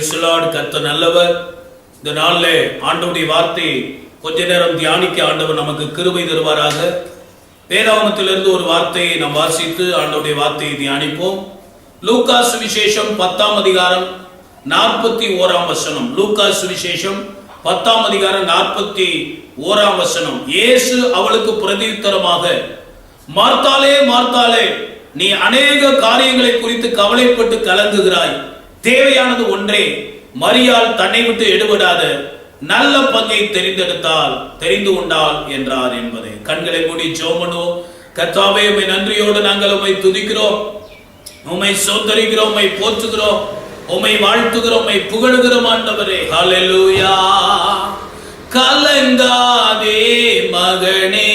Praise the Lord. கர்த்தர் நல்லவர். இந்த நாளிலே ஆண்டவருடைய வார்த்தை கொஞ்ச நேரம் தியானிக்க ஆண்டவர் நமக்கு கிருபை தருவாராக. வேதாகமத்திலிருந்து ஒரு வார்த்தையை நாம் வாசித்து ஆண்டவருடைய வார்த்தையை தியானிப்போம். லூக்கா சுவிசேஷம் 10ஆம் அதிகாரம் 41ஆம் வசனம். லூக்கா சுவிசேஷம் 10ஆம் அதிகாரம் 41ஆம் வசனம். இயேசு அவளுக்கு பிரதியுத்தரமாக, மார்த்தாளே மார்த்தாளே, நீ அநேக காரியங்களை குறித்து கவலைப்பட்டு கலங்குகிறாய். தேவையானது ஒன்றே. மரியாள் தன்னை விட்டு எடுபடாத நல்ல பங்கை தெரிந்து கொண்டாள் என்றார் என்பதை. கண்களை மூடி ஜெபம் பண்ணுவோம். கர்த்தாவே, உம்மை நன்றியோடு நாங்கள் உம்மை துதிக்கிறோம், உம்மை சோதரிக்கிறோம், உம்மை போற்றுகிறோம், உம்மை வாழ்த்துகிறோம், உம்மை புகழுகிறோம் ஆண்டவரே. ஹல்லேலூயா. கலங்காதே மகனே,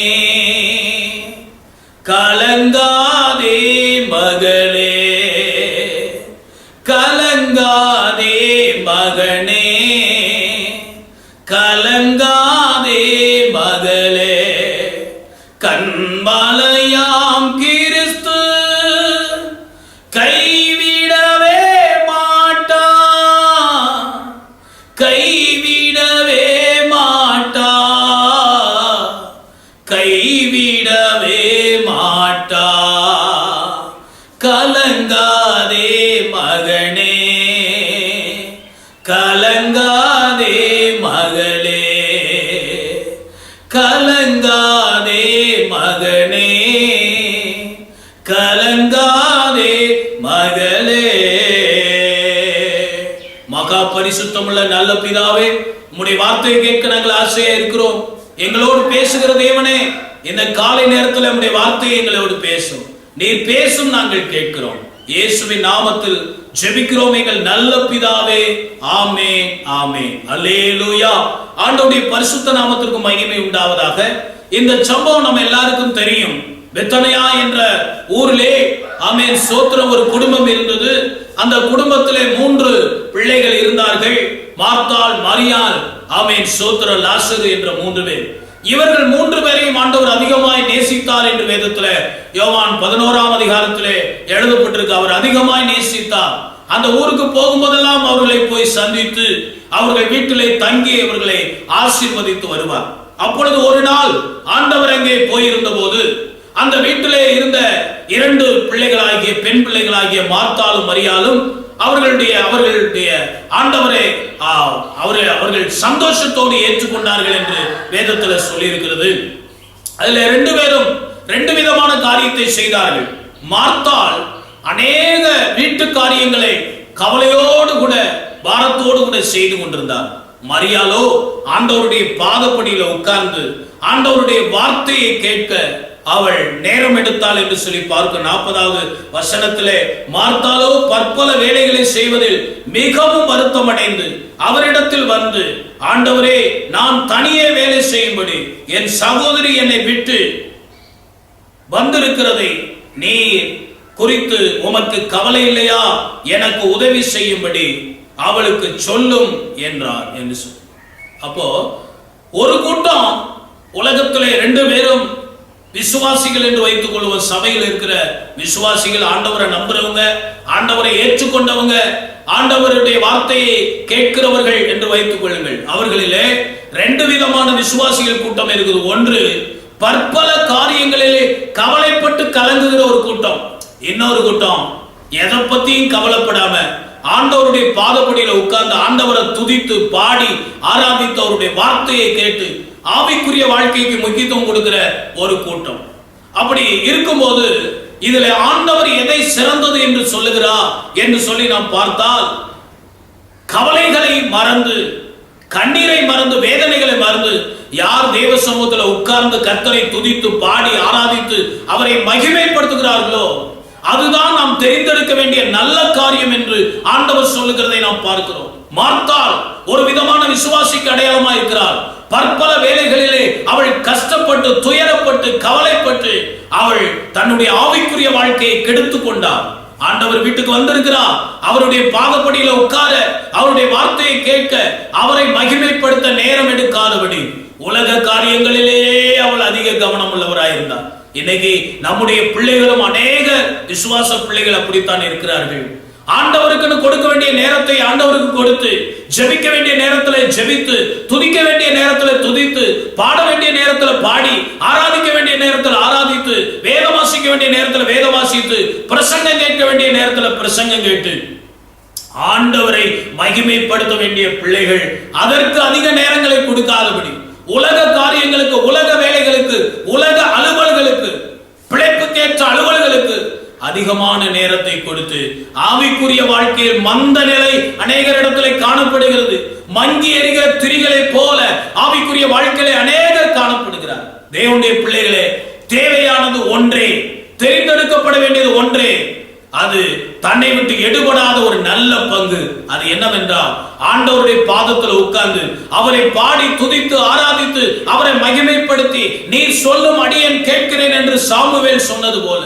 கலங்காதே மகளே, கலங்காதே மகனே, கலங்காதே மகளே. கண்மலையாம் கிறிஸ்து கைவிடவே மாட்டா, கைவிடவே மாட்டா, கைவிடவே மாட்டா. கலங்காதே மகனே, கலங்காதே மகளே, கலங்காதே மகனே, கலங்காதே மகளே. மகா பரிசுத்தமுள்ள நல்ல பிதாவே, உம்முடைய வார்த்தையை கேட்க நாங்கள் ஆசையா இருக்கிறோம். எங்களோடு பேசுகிற தேவனே, இந்த காலை நேரத்தில் உம்முடைய வார்த்தையை எங்களோடு பேசும். நீர் பேசும், நாங்கள் கேட்கிறோம். இயேசுவின் நாமத்தில் ஜெபிக்கிறோம் எங்கள் நல்ல பிதாவே. ஆமென், ஆமென், அல்லேலூயா. ஆண்டவருடைய பரிசுத்த நாமத்திற்கு மகிமை உண்டாவதாக. இந்த சம்பவம் நம்ம எல்லாருக்கும் தெரியும். பெத்தனியா என்ற ஊரிலே ஆமென் சோத்திரம் ஒரு குடும்பம் இருந்தது. அந்த குடும்பத்திலே 3 பிள்ளைகள் இருந்தார்கள். மார்த்தாள், மரியாள், ஆமென் சோத்திரம் லாசரு என்ற 3 பேர். இவர்கள் 3 பேரையும் ஆண்டவர் அதிகமாய் நேசித்தார் என்று வேதத்திலே யோவான் 11ஆம் அதிகாரத்திலே எழுதப்பட்டிருக்கு. அவர் அதிகமாய் நேசித்தார். அந்த ஊருக்கு போகும்போதெல்லாம் அவர்களை போய் சந்தித்து அவர்கள் வீட்டிலே தங்கி அவர்களை ஆசீர்வதித்து வருவார். அப்பொழுது ஒரு நாள் ஆண்டவர் அங்கே போயிருந்த போது அந்த வீட்டிலே இருந்த 2 பிள்ளைகளாகிய பெண் பிள்ளைகளாகிய மார்த்தாளும் மரியாளும் அவர்களுடைய ஆண்டவரை அவர்கள் சந்தோஷத்தோடு ஏற்றுக்கொண்டார்கள் என்று வேதத்தில் சொல்லி இருக்கிறது. அதுல 2 பேரும் 2 விதமான காரியத்தை செய்தார்கள். மார்த்தாள் அநேக வீட்டு காரியங்களை கவலையோடு கூட பாரத்தோடு கூட செய்து கொண்டிருந்தார். மரியாளோ ஆண்டவருடைய பாதப்படியில உட்கார்ந்து ஆண்டவருடைய வார்த்தையை கேட்க அவள் நேரம் எடுத்தாள் என்று சொல்லி பார்க்க 40வது வசனத்திலே, மார்த்தாளோ பற்பல வேலைகளை செய்வதில் மிகவும் வருத்தம் அடைந்து அவரிடத்தில் வந்து, ஆண்டவரே, நான் தனியே வேலை செய்யும்படி என் சகோதரி என்னை விட்டு வந்திருக்கிறதை நீர் குறித்து உமக்கு கவலை இல்லையா? எனக்கு உதவி செய்யும்படி அவளுக்கு சொல்லும் என்றார் என்று சொல்லி. அப்போ ஒரு கூட்டம் உலகத்திலே 2 பேரும் விசுவாசிகள் என்று வைத்துக் கொள்வோம். சபையில் இருக்கிற விசுவாசிகள், ஆண்டவரை நம்புறவங்க, ஆண்டவரை ஏற்றுக்கொண்டவங்க, ஆண்டவருடைய வார்த்தையை கேட்கிறவர்கள் என்று வைத்துக் கொள்ளுங்கள். அவர்களிலே 2 விதமான விசுவாசிகள் கூட்டம் இருக்குது. ஒன்று பற்பல காரியங்களிலே கவலைப்பட்டு கலங்குகிற ஒரு கூட்டம். இன்னொரு கூட்டம் எதை பத்தியும் கவலைப்படாம ஆண்டவருடைய பாதப்படியில உட்கார்ந்து ஆண்டவரை துதித்து பாடி ஆராதித்து அவருடைய வார்த்தையை கேட்டு ஆவிக்குரிய வாழ்க்கைக்கு முக்கியத்துவம் கொடுக்கிற ஒரு கூட்டம். அப்படி இருக்கும்போது இதுல ஆண்டவர் எதை சிறந்தது என்று சொல்லுகிறார் என்று சொல்லி நாம் பார்த்தால், கவலைகளை மறந்து, கண்ணீரை மறந்து, வேதனைகளை மறந்து யார் தேவ சமூகத்தில் உட்கார்ந்து கர்த்தரை துதித்து பாடி ஆராதித்து அவரை மகிமைப்படுத்துகிறார்களோ அதுதான் நாம் தெரிந்தெடுக்க வேண்டிய நல்ல காரியம் என்று ஆண்டவர் சொல்லுகிறதை நாம் பார்க்கிறோம். மார்த்தாள் ஒரு விதமான விசுவாசிக்கு அடையாளமாக இருக்கிறார். பற்பல வேலைகளிலே அவள் கஷ்டப்பட்டு, துயரப்பட்டு, கவலைப்பட்டு அவள் தன்னுடைய ஆவிக்குரிய வாழ்க்கையை கெடுத்துக் கொண்டார். ஆண்டவர் வீட்டுக்கு வந்திருக்கிறார். அவருடைய பாதப்படியில உட்கார, அவருடைய வார்த்தையை கேட்க, அவரை மகிமைப்படுத்த நேரம் எடுக்காதபடி உலக காரியங்களிலேயே அவள் அதிக கவனம் உள்ளவராயிருந்தார். இன்னைக்கு நம்முடைய பிள்ளைகளும் அநேக விசுவாச பிள்ளைகள் அப்படித்தான் இருக்கிறார்கள். ஆண்டவருக்கு கொடுக்க வேண்டிய நேரத்தை ஆண்டவருக்கு கொடுத்து, ஜெபிக்க வேண்டிய நேரத்தில் ஜெபித்து, துதிக்க வேண்டிய நேரத்தில் துதித்து, பாட வேண்டிய நேரத்தில் பாடி, ஆராதிக்க வேண்டிய நேரத்தில் ஆராதித்து, வேதம் வாசிக்க வேண்டிய நேரத்தில் வேதம் வாசித்து, பிரசங்கம் கேட்க வேண்டிய நேரத்தில் பிரசங்கம் கேட்டு ஆண்டவரை மகிமைப்படுத்த வேண்டிய பிள்ளைகள் அதற்கு அதிக நேரங்களை கொடுக்காதபடி, உலக காரியங்களுக்கு, உலக வேலைகளுக்கு, உலக அலுவல்களுக்கு, பிழைப்புக்கேற்ற அலுவல்களுக்கு அதிகமான நேரத்தை கொடுத்து, ஆவிக்குரிய வாழ்க்கையில் மந்த நிலை அநேகரிடத்தில் காணப்படுகிறது. மங்கி எரிகிற திரிகளை போல ஆவிக்குரிய வாழ்க்கையிலே அநேகர் காணப்படுகிறார். தேவனுடைய பிள்ளைகளே, தேவையானது ஒன்றே, தெரிந்தெடுக்கப்பட வேண்டியது ஒன்றே. அது தன்னை விட்டு எடுபடாத ஒரு நல்ல பங்கு. அது என்னவென்றால், ஆண்டவருடைய பாதத்தில் உட்கார்ந்து அவரை பாடி துதித்து ஆராதித்து அவரை மகிமைப்படுத்தி, நீர் சொல்லும் அடியேன் கேட்கிறேன் என்று சாமுவேல் சொன்னது போல,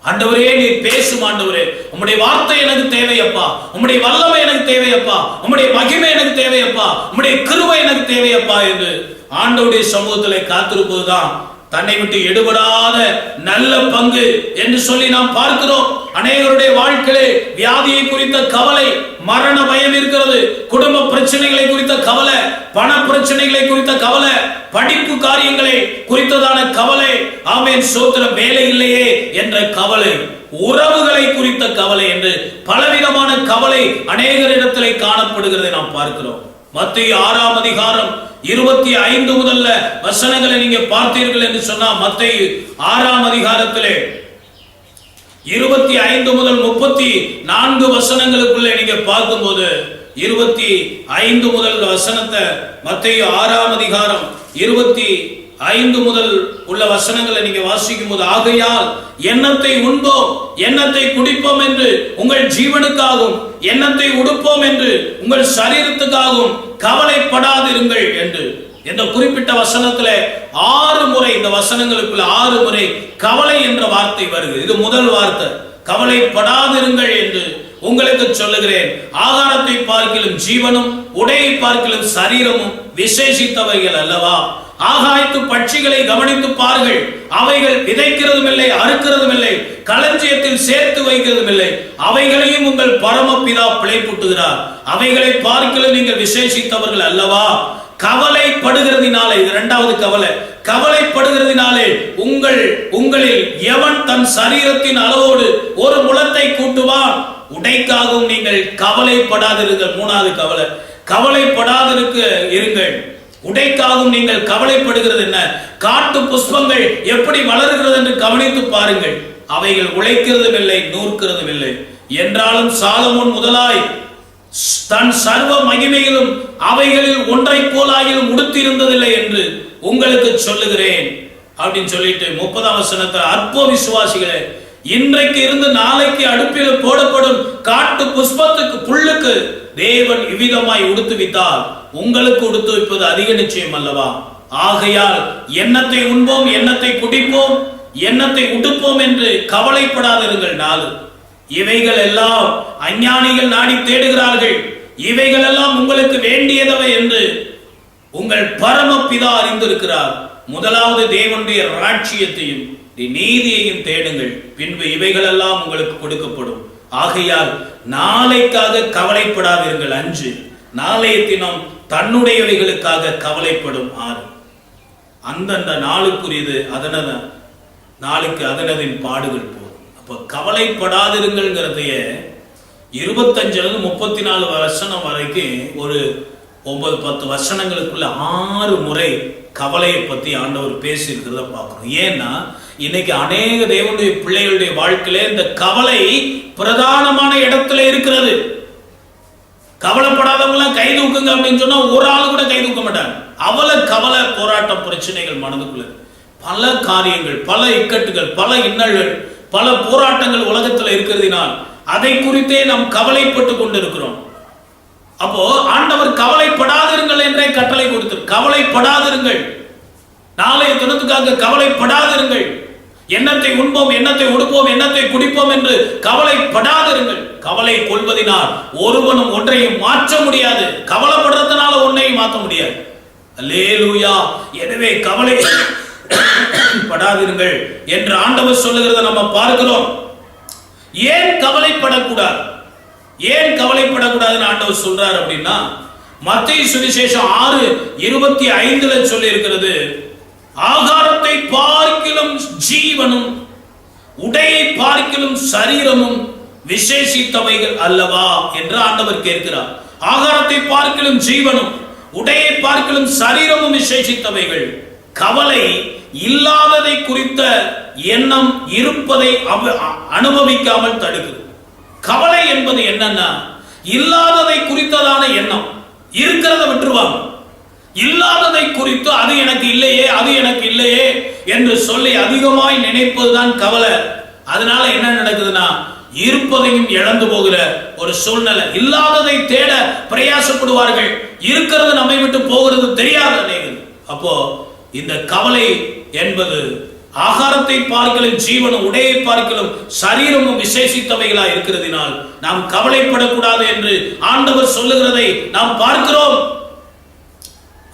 ஆண்டவரே நீர் பேசும் ஆண்டவரே, உம்முடைய வார்த்தை எனக்கு தேவையப்பா, உம்முடைய வல்லமை எனக்கு தேவையப்பா, உம்முடைய மகிமை எனக்கு தேவையப்பா, உம்முடைய கிருபை எனக்கு தேவையப்பா என்று ஆண்டவருடைய சமூகத்திலே காத்திருப்பதுதான் தன்னை விட்டு எடுபடாத நல்ல பங்கு என்று சொல்லி நாம் பார்க்கிறோம். அநேகருடைய வாழ்க்கையிலே வியாதியை குறித்த கவலை, மரண பயம் இருக்கிறது, குடும்ப பிரச்சனைகளை குறித்த கவலை, பண பிரச்சனைகளை குறித்த கவலை, படிப்பு காரியங்களை குறித்ததான கவலை, ஆமென் ஸ்தோத்திரம், வேலை இல்லையே என்ற கவலை, உறவுகளை குறித்த கவலை என்று பலவிதமான கவலை அநேகரிடத்திலே காணப்படுகிறதை நாம் பார்க்கிறோம். மத்தேயு 6ஆம் அதிகாரம் 25 முதல்ல வசனங்களை நீங்க பார்த்தீர்கள் என்று சொன்னா, மத்தேயு 6ஆம் அதிகாரத்திலே 25 முதல் 34 வசனங்களுக்குள்ளே நீங்க பார்க்கும்போது, 25 முதல் வசனத்தை, மத்தேயு 6ஆம் அதிகாரம் 25 முதல் உள்ள வசனங்களை நீங்க வாசிக்கும் போது, ஆகையால் எண்ணத்தை உண்போம் எண்ணத்தை குடிப்போம் என்று உங்கள் ஜீவனுக்காகவும், எண்ணத்தை உடுப்போம் என்று உங்கள் சரீரத்துக்காகவும் கவலைப்படாதிருங்கள் என்று இந்த குறிப்பிட்ட வசனத்துல 6 முறை, இந்த வசனங்களுக்குள்ள 6 முறை கவலை என்ற வார்த்தை வருது. இது முதல் வார்த்தை, கவலைப்படாதிருங்கள் என்று உங்களுக்கு சொல்லுகிறேன். ஆகாரத்தை பார்க்கிலும் ஜீவனும், உடையை பார்க்கிலும் சரீரமும் விசேஷித்தவைகள் அல்லவா? ஆகாயத்து பட்சிகளை கவனித்து பாருங்கள், அவைகள் விதைக்கிறதும் இல்லை, அறுக்கிறதும் இல்லை, களஞ்சியத்தில் சேர்த்து வைக்கிறதும் இல்லை, அவைகளையும் உங்கள் பரமபிதா பிழைப்பூட்டுகிறார். அவைகளை பார்க்கிலும் நீங்கள் விசேஷித்தவர்கள் அல்லவா? கவலைப்படுகிறதினாலே, இது இரண்டாவது கவலை, கவலைப்படுகிறதினாலே உங்களில் எவன் தன் சரீரத்தின் அளவோடு ஒரு முழத்தை கூட்டுவான்? உடைக்காகவும் நீங்கள் கவலைப்படாதிருங்கள். மூணாவது கவலை, கவலைப்படாதிருக்க இருங்கள். உடைக்காகவும் நீங்கள் கவலைப்படுகிறது என்ன? காட்டு புஷ்பங்கள் எப்படி வளர்கிறது என்று கவனித்து பாருங்கள், அவைகள் உழைக்கிறதும் இல்லை, நூற்கிறதும் இல்லை. என்றாலும் சாலமோன் முதலாய் தன் சர்வ மகிமையிலும் அவைகளில் ஒன்றை போலாயிலும் உடுத்திருந்ததில்லை என்று உங்களுக்கு சொல்லுகிறேன் அப்படின்னு சொல்லிட்டு 30ஆம் வசனத்தில், அற்ப விசுவாசிகளே, இன்றைக்கு இருந்து நாளைக்கு அடுப்பில் போடப்படும் காட்டு புஷ்பத்துக்கு, புல்லுக்கு தேவன் இவ்விதமாய் உடுத்துவித்தால் உங்களுக்கு உடுத்துவிப்பது அதிக நிச்சயம் அல்லவா? ஆகையால் எண்ணத்தை உண்போம் எண்ணத்தை குடிப்போம் எண்ணத்தை உடுப்போம் என்று கவலைப்படாதிருங்கள். 4, இவைகள் எல்லாம் அஞ்ஞானிகள் நாடி தேடுகிறார்கள், இவைகள் எல்லாம் உங்களுக்கு வேண்டியதவை என்று உங்கள் பரமபிதா அறிந்திருக்கிறார். முதலாவது தேவனுடைய ராஜ்யத்தையும் நீதியையும் தேடுங்கள், பின்பு இவைகள் எல்லாம் உங்களுக்கு கொடுக்கப்படும். ஆகையால் நாளைக்காக கவலைப்படாதீர்கள். 5, நாளைய தினம் தன்னுடையவைகளுக்காக கவலைப்படும். 6, அந்தந்த நாளுக்குரியது அதனத நாளுக்கு அதனதின் பாடுகள் போதும். அப்ப கவலைப்படாதிருங்கள்ங்கிறதைய 25 34 வசனம் வரைக்கும் ஒரு 9-10 வசனங்களுக்குள்ள 6 முறை கவலையை பத்தி ஆண்டவர் பேசி இருக்கிறத பார்க்கணும். ஏன்னா இன்னைக்கு அநேக தேவனுடைய பிள்ளைகளுடைய வாழ்க்கையில இந்த கவலை பிரதானமான இடத்துல இருக்கிறது. கவலைப்படாதவங்க கை தூக்குங்க அப்படின்னு சொன்னா ஒரு ஆள் கூட கை தூக்க மாட்டாங்க. கவலை போராட்டம் பிரச்சனைகள் மனதுக்குள்ள, பல காரியங்கள், பல இக்கட்டுகள், பல இன்னல்கள், பல போராட்டங்கள் உலகத்துல இருக்கிறதுனால் அதை குறித்தே நாம் கவலைப்பட்டு கொண்டிருக்கிறோம். அப்போ ஆண்டவர் கவலைப்படாதிருங்கள் என்றே கட்டளை கொடுத்து, கவலைப்படாதிருங்கள், நாளைய தினத்துக்காக கவலைப்படாதிருங்கள், எண்ணத்தை உண்போம் எண்ணத்தை உடுப்போம் எண்ணத்தை குடிப்போம் என்று கவலைப்படாதிருங்கள். கவலை கொள்வதனால் ஒருவனும் ஒன்றையும் மாற்ற முடியாது, கவலைப்படுறதுனால ஒன்றையும் மாற்ற முடியாது. அல்லேலூயா. எனவே கவலை படாதிருங்கள் என்று ஆண்டவர் சொல்லுகிறத நம்ம பார்க்கிறோம். ஏன் கவலைப்படக்கூடாது? ஏன் கவலைப்படக்கூடாதுன்னு ஆண்டவர் சொல்றார் அப்படின்னா, மத்தேயு சுவிசேஷம் 6:25 சொல்லி இருக்கிறது, ஆகாரத்தை பார்க்கிலும் ஜீவனும் உடையை பார்க்கிலும் சரீரமும் விசேஷித்தவைகள் அல்லவா என்று ஆண்டவர் கேட்கிறார். ஆகாரத்தை பார்க்கிலும் ஜீவனும் உடையை பார்க்கிலும் சரீரமும் விசேஷித்தவைகள். கவலை இல்லாததை குறித்த எண்ணம் இருப்பதை அனுபவிக்காமல் தடுக்குது. கவலை என்பது என்னன்னா, இல்லாததை குறித்ததான எண்ணம். இருக்கிறத விட்டுருவாங்க. இல்லாததை குறித்து அது எனக்கு இல்லையே, அது எனக்கு இல்லையே என்று சொல்லி அதிகமாய் நினைப்பதுதான் கவலை. அதனால என்ன நடக்குதுன்னா, இருப்பதையும் இழந்து போகிற ஒரு சூழ்நிலை. இல்லாததை தேட பிரயாசப்படுவார்கள், இருக்கிறது நம்மை விட்டு போகிறது தெரியாத அநேகர். அப்போ இந்த கவலை என்பது ஆகாரத்தை பார்க்கலும் ஜீவனும் உடையை பார்க்கலும் சரீரமும் விசேஷித்தவைகளா இருக்கிறதினால் நாம் கவலைப்படக்கூடாது என்று ஆண்டவர் சொல்லுகிறதை நாம் பார்க்கிறோம்.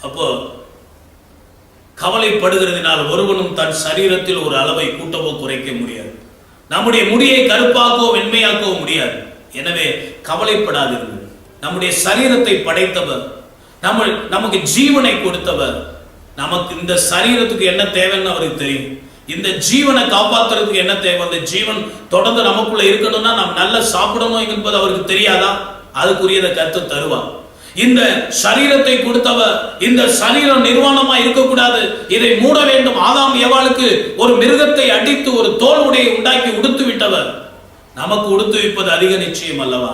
அப்போ கவலைப்படுகிறதினால் ஒருவனும் தன் சரீரத்தில் ஒரு அளவை கூட்டவோ குறைக்க முடியாது. நம்முடைய முடியை கருப்பாக்கவோ வெண்மையாக்கவோ முடியாது. எனவே கவலைப்படாதீர்கள். நம்முடைய சரீரத்தை படைத்தவர், நமக்கு ஜீவனை கொடுத்தவர், நமக்கு இந்த சரீரத்துக்கு என்ன தேவைன்னு அவருக்கு தெரியும். இந்த ஜீவனை காப்பாற்றுறதுக்கு என்ன தேவை, அந்த ஜீவன் தொடர்ந்து நமக்குள்ள இருக்கணும்னா நாம் நல்லா சாப்பிடணும் என்பது அவருக்கு தெரியாதா? அதுக்குரியதை கர்த்தர் தருவார். இந்த சரீரத்தை கொடுத்தவர், இந்த சரீரம் நிர்வாணமா இருக்கக்கூடாது, இதை மூட வேண்டும். ஆதாம் ஏவாளுக்கு ஒரு மிருகத்தை அடித்து ஒரு தோல் உடையை உண்டாக்கி உடுத்து விட்டவர் நமக்கு உடுத்து வைப்பது அதிக நிச்சயம் அல்லவா?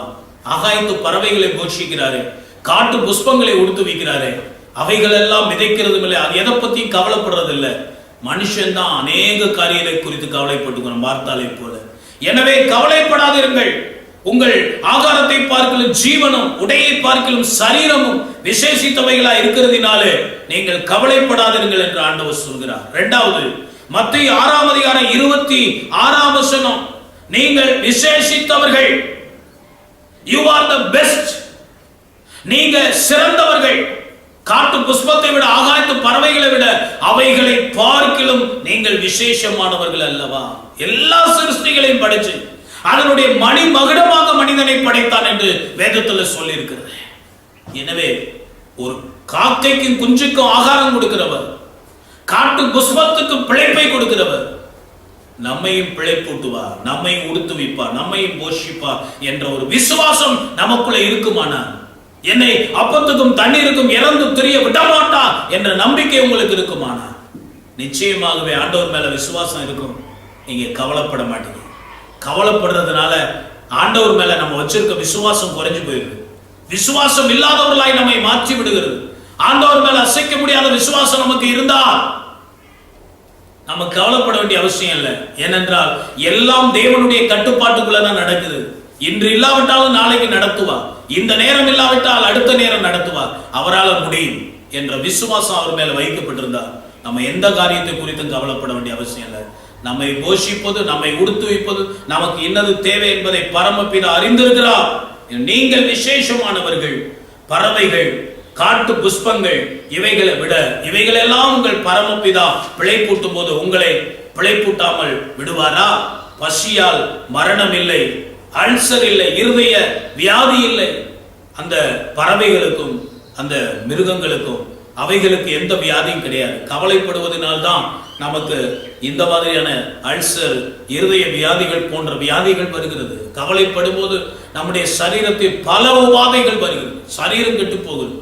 ஆகாயத்து பறவைகளை போஷிக்கிறாரே, காட்டு புஷ்பங்களை உடுத்து வைக்கிறாரே, அவைகள் எல்லாம் மிதைக்கிறதும் இல்லை. அது எதை பத்தியும் கவலைப்படுறது இல்லை. மனுஷன் தான் அநேக காரியங்களை குறித்து கவலைப்பட்டுக்கிறோம், வார்த்தாலை போல. எனவே கவலைப்படாதிருங்கள். உங்கள் ஆகாரத்தை பார்க்கலும் ஜீவனும் உடையை பார்க்கலும் சரீரமும் விசேஷித்தவைகளா இருக்கிறதினாலே நீங்கள் கவலைப்படாதிருங்கள் என்று ஆண்டவர் சொல்கிறார். இரண்டாவது, மத்தேயு 6:26 நீங்கள் விசேஷித்தவர்கள், you are the best, நீங்க சிறந்தவர்கள். காட்டு புஷ்பத்தை விட, ஆகாயத்து பறவைகளை விட, அவைகளை பார்க்கிலும் நீங்கள் விசேஷமானவர்கள் அல்லவா? எல்லா சிருஷ்டிகளையும் படைச்சு அதனுடைய மணி மகுடமாக மனிதனை படைத்தான் என்று வேதத்தில் சொல்லி இருக்கிறது. எனவே ஒரு காக்கைக்கும் குஞ்சுக்கும் ஆகாரம் கொடுக்கிறவர், காட்டு புஷ்பத்துக்கு பிழைப்பை கொடுக்கிறவர், நம்மையும் பிழைப்பூட்டுவார், நம்மையும் உடுத்து வைப்பார், நம்மையும் போஷிப்பார் என்ற ஒரு விசுவாசம் நமக்குள்ள இருக்குமானால், என்னை அப்பத்துக்கும் தண்ணீருக்கும் இறந்து தெரிய விடமாட்டா என்ற நம்பிக்கை உங்களுக்கு இருக்குமானா, நிச்சயமாகவே ஆண்டவர் மேல விசுவாசம் இருக்கும். நீங்க கவலைப்பட மாட்டீங்க. கவலைப்படுறதுனால ஆண்டவர் மேல நம்ம வச்சிருக்க விசுவாசம் குறைஞ்சு போயிடுது. விசுவாசம் இல்லாதவர்களாய் நம்மை மாற்றி விடுகிறது. ஆண்டவர் மேல அசைக்க முடியாத விசுவாசம் நமக்கு இருந்தா நம்ம கவலைப்பட வேண்டிய அவசியம் இல்லை. ஏனென்றால் எல்லாம் தேவனுடைய கட்டுப்பாட்டுக்குள்ளதான் நடக்குது. இன்று இல்லாவிட்டாலும் நாளைக்கு நடத்துவார், இந்த நேரம் இல்லாவிட்டால் அடுத்த நேரம் நடத்துவார், அவரால் முடியும் என்ற விசுவாசம் அவர் மேல வைக்கப்பட்டிருந்தார் நம்ம எந்த காரியத்தை குறித்தும் கவலைப்பட வேண்டிய அவசியம் இல்லை. நம்மை போஷிப்பது, நம்மை உடுத்து வைப்பது, நமக்கு என்னது தேவை என்பதை பரமபிதா அறிந்திருக்கிறார். நீங்கள் விசேஷமானவர்கள். பறவைகள், காட்டு புஷ்பங்கள் இவைகளை விட இவைகளெல்லாம் உங்கள் பரமபிதா பிழைப்பூட்டும் போது உங்களை பிழைப்பூட்டாமல் விடுவாரா? பசியால் மரணம் இல்லை, அல்சர் இல்லை, இருதய வியாதி இல்லை. அந்த பறவைகளுக்கும் அந்த மிருகங்களுக்கும் அவைகளுக்கு எந்த வியாதியும் கிடையாது. கவலைப்படுவதனால்தான் நமக்கு இந்த மாதிரியான அல்சர், இருதய வியாதிகள் போன்ற வியாதிகள் வருகிறது. கவலைப்படும் போது நம்முடைய சரீரத்தில் பல உபாதைகள் வருகிறது. சரீரம் கெட்டு போகுது.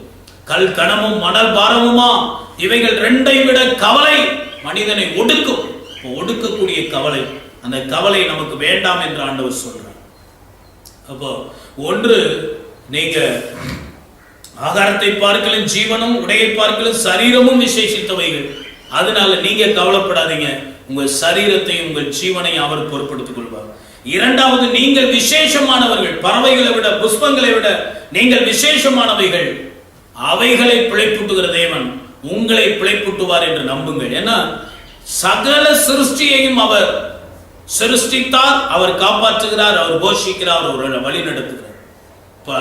கல் கணமும் மணல் பாரமுமா, இவைகள் ரெண்டை விட கவலை மனிதனை ஒடுக்கும். ஒடுக்கக்கூடிய கவலை, அந்த கவலை நமக்கு வேண்டாம் என்று ஆண்டவர் சொல்றார். அப்போ ஒன்று, நீங்க ஆகாரத்தை பார்க்கலும் ஜீவனும் உடையை பார்க்கலும் சரீரமும் விசேஷித்தவைகள். அதனால நீங்க கவலைப்படாதீங்க. உங்கள் சரீரத்தையும் உங்கள் ஜீவனையும் அவர் பொறுப்படுத்திக் கொள்வார். இரண்டாவது, நீங்கள் விசேஷமானவர்கள். பறவைகளை விட, புஷ்பங்களை விட நீங்கள் விசேஷமானவைகள். அவைகளை பிழைப்பூட்டுகிற தேவன் உங்களை பிழைப்பூட்டுவார் என்று நம்புங்கள். ஏன்னா சகல சிருஷ்டியையும் அவர் சிருஷ்டித்தார், அவர் காப்பாற்றுகிறார், அவர் போஷிக்கிறார், அவர் வழி நடத்துகிறார்.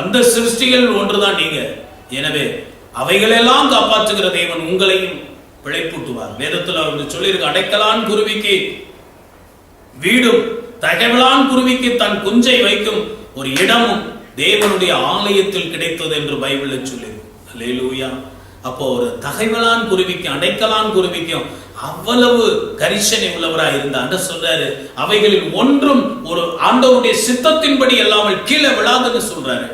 அந்த சிருஷ்டிகள் ஒன்றுதான் நீங்க. எனவே அவைகளெல்லாம் காப்பாற்றுகிற தேவன் உங்களையும் பிழைப்பூட்டுவார். வேதத்தில் அவர் சொல்லியிருக்க, அடைக்கலான் குருவிக்கு வீடும், தகவலான் குருவிக்கு தன் குஞ்சை வைக்கும் ஒரு இடமும் தேவனுடைய ஆலயத்தில் கிடைத்தது என்று பைபிளில் சொல்லியிருக்கு. அல்லேலூயா. அப்போ ஒரு தகைவலான் குருவிக்கும் அடைக்கலான் குருவிக்கும் அவ்வளவு கரிசனை உள்ளவராக இருந்தான்னு சொல்றாரு. அவைகளில் ஒன்றும் ஒரு ஆண்டவருடைய சித்தத்தின்படி எல்லாமல் கீழே விழாதுன்னு சொல்றாரு.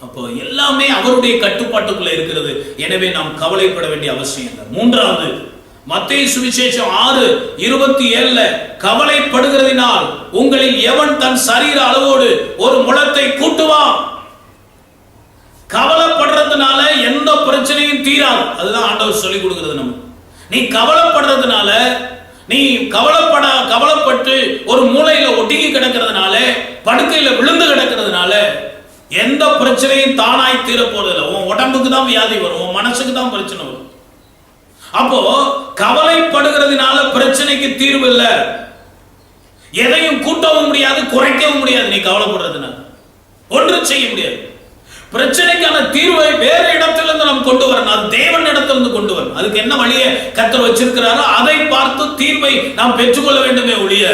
அப்போ எல்லாமே அவருடைய கட்டுப்பாட்டுக்குள்ள இருக்கிறது. எனவே நாம் கவலைப்பட வேண்டிய அவசியம் இல்லை. மூன்றாவது, மத்தேயு சுவிசேஷம் 6:27 கவலைப்படுகிறதினால் உங்களில் எவன் தன் சரீர அளவோடு ஒரு முழத்தை கூட்டுவான். கவலைப்படுறதுனால எந்த பிரச்சனையும் தீராது. அதுதான் ஆண்டவர் சொல்லிக் கொடுக்கிறது நமக்கு. நீ கவலைப்படுறதுனால, நீ கவலைப்பட்டு ஒரு மூலையில ஒட்டிக்கி கிடக்கிறதுனால, படுக்கையில விழுந்து கிடக்கிறதுனால எந்த பிரச்சனையும் தானாய் தீர போறதில்லை. உன் உடம்புக்கு தான் வியாதி வரும், உன் மனசுக்கு தான் பிரச்சனை வரும். அப்போ கவலைப்படுகிறதுனால பிரச்சனைக்கு தீர்வு இல்லை. எதையும் கூட்டவும் முடியாது, குறைக்கவும் முடியாது. நீ கவலைப்படுறதுனால ஒன்றும் செய்ய முடியாது. பிரச்சனைக்கான தீர்வை வேற இடத்திலிருந்து நாம் கொண்டு வரணும். அது தேவன் இடத்திலிருந்து கொண்டு வரணும். அதுக்கு என்ன வழியை கர்த்தர் வச்சிருக்கிறாரோ அதை பார்த்து தீர்வை நாம் பெற்றுக்கொள்ள வேண்டுமே ஒழிய,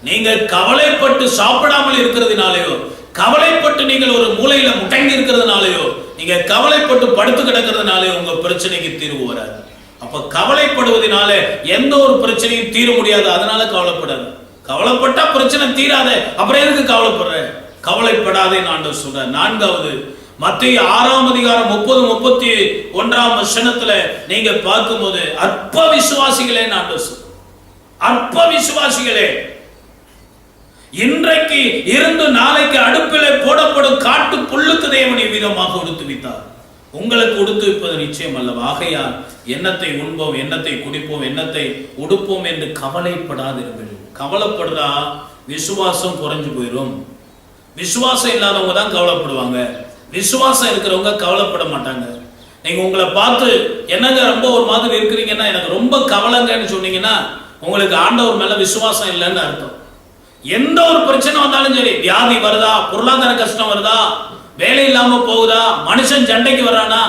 நீங்க கவலைப்பட்டு சாப்பிடாமல் இருக்கிறதுனாலயோ, கவலைப்பட்டு நீங்கள் ஒரு மூலையில முடங்கி இருக்கிறதுனாலயோ, நீங்க கவலைப்பட்டு படுத்து கிடக்கிறதுனாலயோ உங்க பிரச்சனைக்கு தீர்வு வராது. அப்ப கவலைப்படுவதனால எந்த ஒரு பிரச்சனையும் தீர முடியாது. அதனால கவலைப்படாது. கவலைப்பட்டா பிரச்சனை தீராத, அப்புறம் எதுக்கு கவலைப்படுற? கவலைப்படாதே ஆண்டவர் சொல்றார். நான்காவது, மத்தேயு 6:30-31 நீங்க பார்க்கும்போது அற்ப விசுவாசிகளே ஆண்டவர் சொல்றார். அற்ப விசுவாசிகளே, இன்றைக்கு இருந்து நாளைக்கு அடுப்பிலே போடப்படும் காட்டு புல்லுக்கு தேவனை விதமாக உடுத்து வைத்தார். உங்களுக்கு உடுத்து வைப்பது நிச்சயம் அல்லவா? ஆகையால் எண்ணத்தை உண்போம், எண்ணத்தை குடிப்போம், எண்ணத்தை உடுப்போம் என்று கவலைப்படாதிருங்கள். கவலைப்படுறா விசுவாசம் குறைஞ்சு போயிடும். விசுவாசம் இல்லாதவங்க தான் கவலைப்படுவாங்க. விசுவாசம் இருக்கிறவங்க கவலைப்பட மாட்டாங்க. நீங்க உங்களை பார்த்து என்னங்க ரொம்ப ஒரு மாதிரி இருக்கிறீங்கன்னா, எனக்கு ரொம்ப கவலைங்கன்னு சொன்னீங்கன்னா உங்களுக்கு ஆண்டவர் மேல விசுவாசம் இல்லைன்னு அர்த்தம். எந்த ஒரு பிரச்சனை வந்தாலும் சரி, வியாதி வருதா, பொருளாதார கஷ்டம் வருதா, வேலை இல்லாம போகுதா, மனுஷன் சண்டைக்கு வரானா,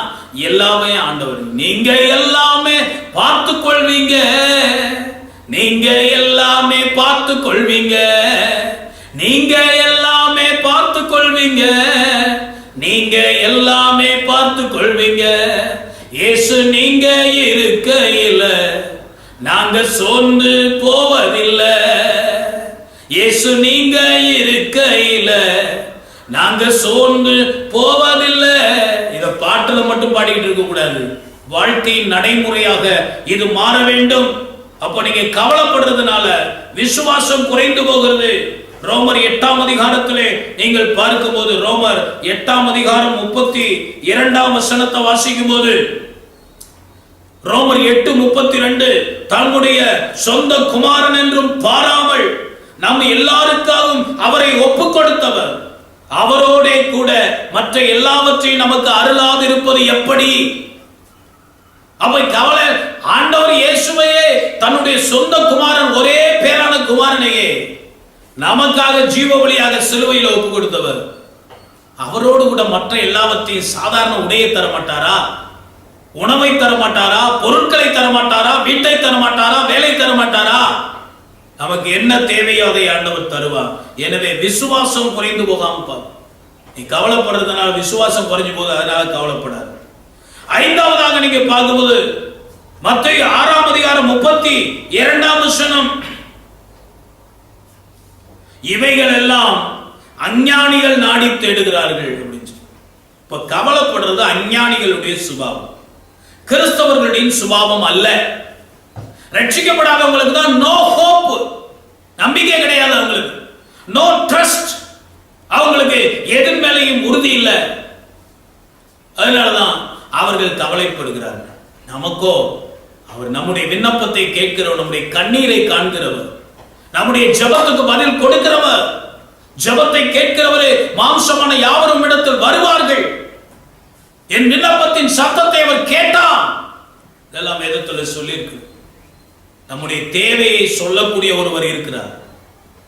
எல்லாமே ஆண்டவர். நீங்க எல்லாமே பார்த்து கொள்வீங்க, நீங்க எல்லாமே பார்த்து கொள்வீங்க, நீங்க எல்லாமே பார்த்து கொள்வீங்க, நீங்க எல்லாமே பார்த்து கொள்வீங்க. இயேசு நீங்க இருக்கையில நாங்க சோர்ந்து போவதில்லை. இயேசு நீங்க இருக்கையில நாங்க சோர்ந்து போவதில்லை. இத பாட்டுல மட்டும் பாடிக்கிட்டு இருக்க கூடாது. வாழ்க்கையின் நடைமுறையாக இது மாற வேண்டும். அப்ப நீங்க கவலைப்படுறதுனால விசுவாசம் குறைந்து போகிறது. ரோமர் 8 நீங்கள் பார்க்கும்போது, ரோமர் 8:32 வாசிக்கும் போது, ரோமர் 8:32 தன்னுடைய சொந்த குமாரன் என்றும் பாராமல் நம்ம எல்லாருக்காகவும் அவரை ஒப்பு கொடுத்தவர், அவரோட கூட மற்ற எல்லாவற்றையும் நமக்கு அருளாதிருப்பது எப்படி? அப்ப கவலை, ஆண்டவர் இயேசுவையே தன்னுடைய சொந்த குமாரன், ஒரே பேரான குமாரனையே நமக்காக ஜீவ பலியாக சிலுவையில் ஒப்பு கொடுத்தவர், அவரோடு கூட மற்ற எல்லாவற்றையும் சாதாரண உடையை தர மாட்டாரா? உணவை தர மாட்டாரா? பொருட்களை தர மாட்டாரா? வீட்டை தர மாட்டாரா? வேலை தர மாட்டாரா? நமக்கு என்ன தேவையோ அதை ஆண்டவர் தருவார். எனவே விசுவாசம் குறைந்து போகாம, நீ கவலைப்படுறதுனால விசுவாசம் குறைஞ்சு போக, அதனால கவலைப்படாது. ஐந்தாவதாக நீங்க பார்க்கும்போது மத்தேயு 6:32 இவைகள் எல்லாம் அஞ்ஞானிகள் நாடி தேடுகிறார்கள் அப்படின்னு சொல்லி. இப்ப கவலைப்படுறது அஞ்ஞானிகளுடைய சுபாவம், கிறிஸ்தவர்களுடைய சுபாவம் அல்ல. ரட்சிக்கப்படாதவங்களுக்கு தான் நோ ஹோப், நம்பிக்கை கிடையாது, அவங்களுக்கு நோ ட்ரஸ்ட், அவங்களுக்கு எதன் மேலையும் உறுதி இல்லை. அதனாலதான் அவர்கள் கவலைப்படுகிறார்கள். நமக்கோ அவர் நம்முடைய விண்ணப்பத்தை கேட்கிறவர், நம்முடைய கண்ணீரை காண்கிறவர், நம்முடைய ஜெபத்துக்கு பதில் கொடுக்கிறவர், ஜெபத்தை கேட்கிறவரே மாம்சமான யாவரும் இடத்தில் வருவார்கள். என் விண்ணப்பத்தின் சத்தத்தை அவர் கேட்டார். இதெல்லாம் வேதத்தில் சொல்லியிருக்கு. நம்முடைய தேவையை சொல்லக்கூடிய ஒருவர் இருக்கிறார்.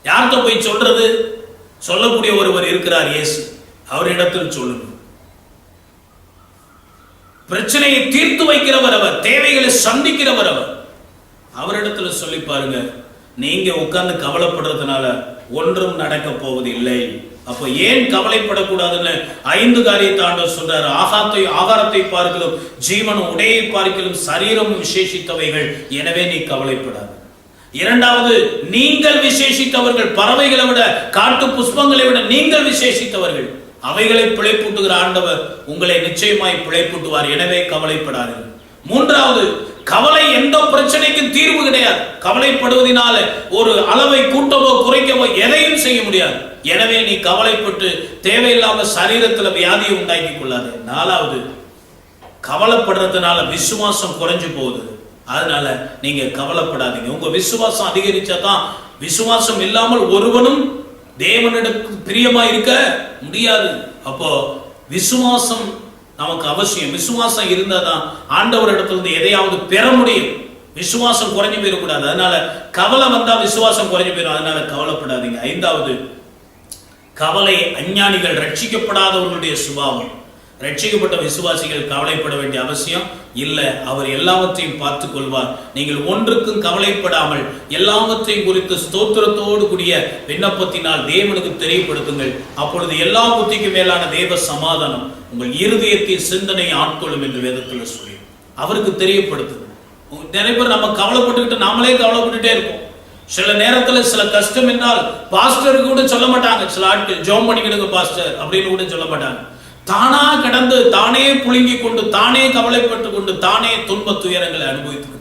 யார்கிட்ட போய் சொல்றது? சொல்லக்கூடிய ஒருவர் இருக்கிறார், இயேசு. அவரிடத்தில் சொல்லுங்க. பிரச்சனையை தீர்த்து வைக்கிறவர் அவர், தேவைகளை சந்திக்கிறவர் அவர். அவரிடத்தில் சொல்லி பாருங்க. நீங்க உட்கார்ந்து கவலைப்படுறதுனால ஒன்றும் நடக்க போவது இல்லை. அப்போ ஏன் கவலைப்படக்கூடாதுன்னு 5 காரியத்தை ஆண்டவர் சொல்றாரு. ஆகாரத்தை பார்க்கலும் ஜீவனும் உடையை பார்க்கலும் சரீரமும் விசேஷித்தவைகள், எனவே நீ கவலைப்படாது. இரண்டாவது, நீங்கள் விசேஷித்தவர்கள், பறவைகளை விட காட்டு புஷ்பங்களை விட நீங்கள் விசேஷித்தவர்கள். அவைகளை பிழைப்பூட்டுகிற ஆண்டவர் உங்களை நிச்சயமாய் பிழைப்பூட்டுவார், எனவே கவலைப்படாதீர்கள். மூன்றாவது, கவலை எந்த பிரச்சனைக்கும் தீர்வு கிடையாது. கவலைப்படுவதனால ஒரு அளவை கூட்டவோ குறைக்கவோ எதையும் செய்ய முடியாது. எனவே நீ கவலைப்பட்டு தேவையில்லாம சரீரத்துல வியாதியை உண்டாக்கி கொள்ளாது. நாலாவது, கவலைப்படுறதுனால விசுவாசம் குறைஞ்சு போகுது. அதனால நீங்க கவலைப்படாதீங்க. உங்க விசுவாசம் அதிகரிச்சாதான். விசுவாசம் இல்லாமல் ஒருவனும் தேவனிடத்துக்கு பிரியமா இருக்க முடியாது. அப்போ விசுவாசம் நமக்கு அவசியம். விசுவாசம் இருந்தாதான் ஆண்டவர் இடத்துல இருந்து எதையாவது பெற முடியும். விசுவாசம் குறைஞ்சு போயிடக்கூடாது. அதனால கவலை வந்தா விசுவாசம் குறைஞ்சு போயிடும். அதனால கவலைப்படாதீங்க. ஐந்தாவது, கவலை அஞ்ஞானிகள், ரட்சிக்கப்படாதவர்களுடைய சுபாவம். ரட்சிக்கப்பட்ட விசுவாசிகள் கவலைப்பட வேண்டிய அவசியம் இல்லை. அவர் எல்லாவற்றையும் பார்த்துக் கொள்வார். நீங்கள் ஒன்றுக்கும் கவலைப்படாமல் எல்லாவற்றையும் குறித்து ஸ்தோத்திரத்தோடு கூடிய விண்ணப்பத்தினால் தேவனுக்கு தெரியப்படுத்துங்கள். அப்பொழுது எல்லா புத்திக்கும் மேலான தேவ சமாதானம் உங்கள் இருதயத்தின் சிந்தனை ஆட்கொள்ளும் என்று வேதத்தில் சொல்லி அவருக்கு தெரியப்படுத்துங்க. நிறைய பேர் நம்ம கவலைப்பட்டுக்கிட்டு நாமளே கவலைப்பட்டுட்டே இருப்போம். சில நேரத்தில் சில கஷ்டம் என்றால் பாஸ்டருக்கு கூட சொல்ல மாட்டாங்க. சில ஆட்கள் ஜெபம் பண்ணிக்கிடுங்க பாஸ்டர் அப்படின்னு கூட சொல்ல மாட்டாங்க. தானா கடந்து தானே புழுங்கி கொண்டு தானே கவலைப்பட்டு கொண்டு தானே துன்ப துயரங்களை அனுபவித்து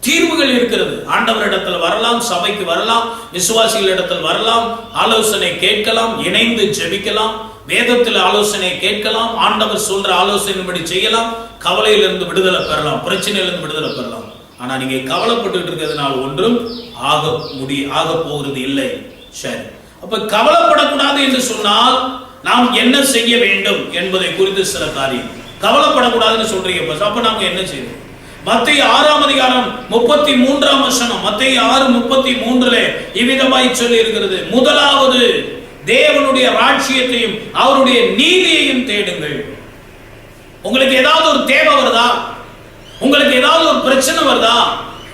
தீர்வுகள் இருக்கிறது. ஆண்டவரிடத்தில் வரலாம், சபைக்கு வரலாம், விசுவாசிகளிடத்தில் வரலாம், ஆலோசனை கேட்கலாம், இணைந்து ஜெபிக்கலாம், வேதத்தில் ஆலோசனை கேட்கலாம், ஆண்டவர் சொல்ற ஆலோசனைப்படி செய்யலாம், கவலையிலிருந்து விடுதலை பெறலாம், பிரச்சனையிலிருந்து விடுதலை பெறலாம். ஆனா நீங்க கவலைப்பட்டு இருக்கிறதுனால ஒன்றும் ஆக போகிறது இல்லை. சரி, அப்ப கவலைப்படக்கூடாது என்று சொன்னால் நாம் என்ன செய்ய வேண்டும் என்பதை குறித்து சில காரியம். கவலைப்படக்கூடாதுன்னு சொல்றீங்க, அப்ப நாம என்ன செய்யணும்? மத்தேயு 6ஆம் அதிகாரம் 33ஆம் வசனம், மத்தேயு 6:33 இவ்விதமாய் சொல்லி இருக்கிறது. முதலாவது தேவனுடைய ராஜ்யத்தையும் அவருடைய நீதியையும் தேடுங்கள். உங்களுக்கு ஏதாவது ஒரு தேவை வருதா? உங்களுக்கு ஏதாவது ஒரு பிரச்சனை வருதா?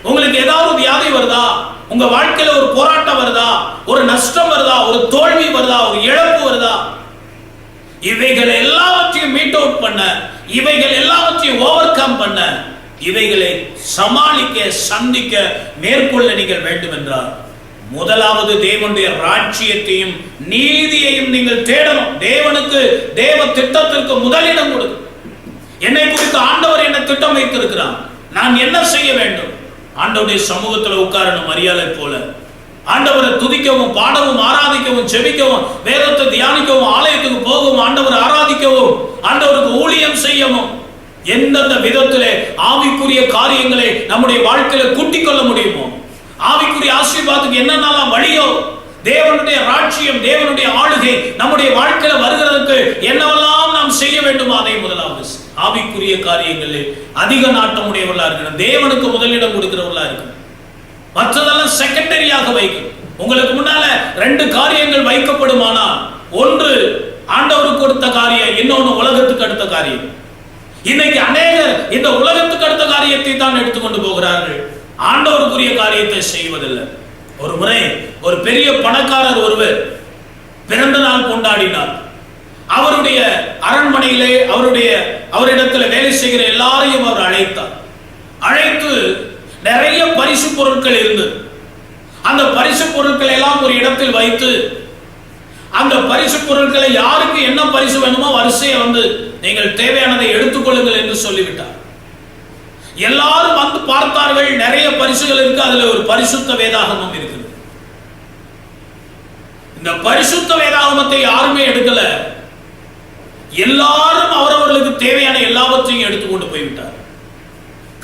உங்களுக்கு ஏதாவது வியாதி வருதா? உங்க வாழ்க்கையில ஒரு போராட்டம் வருதா? ஒரு நஷ்டம் வருதா? ஒரு தோல்வி வருதா? ஒரு இழப்பு வருதா? இவைகள் எல்லாவற்றையும் மீட் அவுட் பண்ண, இவைகள் எல்லாவற்றையும் ஓவர் கம் பண்ண, இவைகளை சமாளிக்க, சந்திக்க, மேற்கொள்ள நீங்கள் வேண்டும் என்றால் முதலாவது தேவனுடைய ராஜ்யத்தையும் நீதியையும் நீங்கள் தேடணும். தேவனுக்கு, தேவ திட்டத்திற்கு முதலிடம் கொடுங்க. என்னை குறித்து ஆண்டவர் என்ன திட்டம் வைத்திருக்கிறார், நான் என்ன செய்ய வேண்டும்? ஆண்டவருடைய சமூகத்தில் உட்காரணும், மரியாதை போல ஆண்டவரை துதிக்கவும், பாடவும், ஆராதிக்கவும், ஜெபிக்கவும், வேதத்தை தியானிக்கவும், ஆலயத்துக்கு போகவும், ஆண்டவரை ஆராதிக்கவும், ஆண்டவருக்கு ஊழியம் செய்யவும், எந்தெந்த விதத்திலே ஆவிக்குரிய காரியங்களை நம்முடைய வாழ்க்கையில கூட்டிக் கொள்ள முடியுமோ, ஆவிக்குரிய ஆசீர்வாதத்துக்கு என்னென்னலாம் வழியோ, தேவனுடைய ராஜ்யம், தேவனுடைய ஆளுகை நம்முடைய வாழ்க்கையில வருகிறதுக்கு என்னவெல்லாம் நாம் செய்ய வேண்டுமோ அதை முதலாவது ஆவிக்குரிய காரியங்களில் அதிக நாட்டமுடையவர்களா இருக்கணும். தேவனுக்கு முதலிடம் கொடுக்கிறவர்களா இருக்கணும். மற்றதெல்லாம் செகண்டரியாக வைக்கும். உங்களுக்கு முன்னால 2 காரியங்கள் வைக்கப்படுமானால், ஒன்று ஆண்டவருக்கு கொடுத்த காரியம், இன்னொன்று உலகத்துக்கு அடுத்த காரியம். இன்னைக்கு அநேகர் இந்த உலகத்துக்கு அடுத்த காரியத்தை தான் எடுத்துக்கொண்டு போகிறார்கள், ஆண்டவருக்குரிய காரியத்தை செய்வதில்லை. ஒரு முறை ஒரு பெரிய பணக்காரர் ஒருவர் பிறந்த நாள் கொண்டாடினார். அவருடைய அரண்மனையிலே அவரிடத்தில் வேலை செய்கிற எல்லாரையும் அவர் அழைத்து நிறைய பரிசு பொருட்கள் இருந்தது. அந்த பரிசு பொருட்களை எல்லாம் ஒரு இடத்தில் வைத்து, அந்த பரிசு பொருட்களை யாருக்கு என்ன பரிசு வேணுமோ வரிசையை நீங்கள் தேவையானதை எடுத்துக்கொள்ளுங்கள் என்று சொல்லிவிட்டார். எல்லாரும் வந்து பார்த்தார்கள், நிறைய பரிசுகள் இருக்கு, அதுல ஒரு பரிசுத்த வேதாகமம் இருக்குது. இந்த பரிசுத்த வேதாகமத்தை யாருமே எடுக்கல. எல்லாரும் அவரவர்களுக்கு தேவையான எல்லாவற்றையும் எடுத்துக்கொண்டு போய்விட்டார்.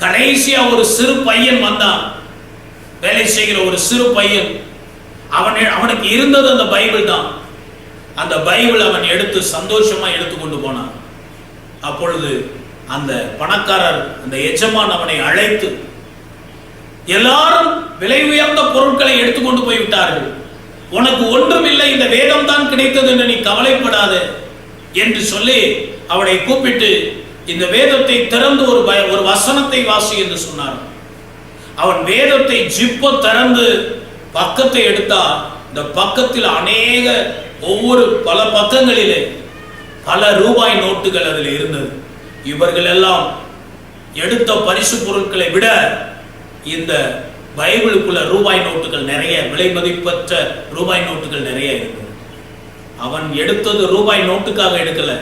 கடைசியா ஒரு சிறு பையன் வந்தான், வேலை செய்கிற ஒரு சிறு பையன். அவனுக்கு இருந்தது அந்த பைபிள் தான். அந்த பைபிள் அவன் எடுத்து சந்தோஷமா எடுத்துக்கொண்டு போனான். அப்பொழுது அந்த பணக்காரர், அந்த எஜமான் அவனை அழைத்து, எல்லாரும் விலை உயர்ந்த பொருட்களை எடுத்துக்கொண்டு போய்விட்டார்கள், உனக்கு ஒன்றும் இல்லை, இந்த வேதம் தான் கிடைத்தது என்று நீ கவலைப்படாத என்று சொல்லி அவனை கூப்பிட்டு இந்த வேதத்தை திறந்து ஒரு வசனத்தை வாசி என்று சொன்னார். அவன் வேதத்தை ஜிப்ப திறந்து பக்கத்தை எடுத்தா, இந்த பக்கத்தில் அநேக ஒவ்வொரு பல பக்கங்களிலே பல ரூபாய் நோட்டுகள் அதில் இருந்தது. இவர்கள் எல்லாம் எடுத்த பரிசு பொருட்களை விட இந்த பைபிளுக்குள்ள ரூபாய் நோட்டுகள் நிறைய, விலை மதிப்பற்ற ரூபாய் நோட்டுகள் நிறைய இருந்தது. அவன் எடுத்தது ரூபாய் நோட்டுக்காக எடுக்கல,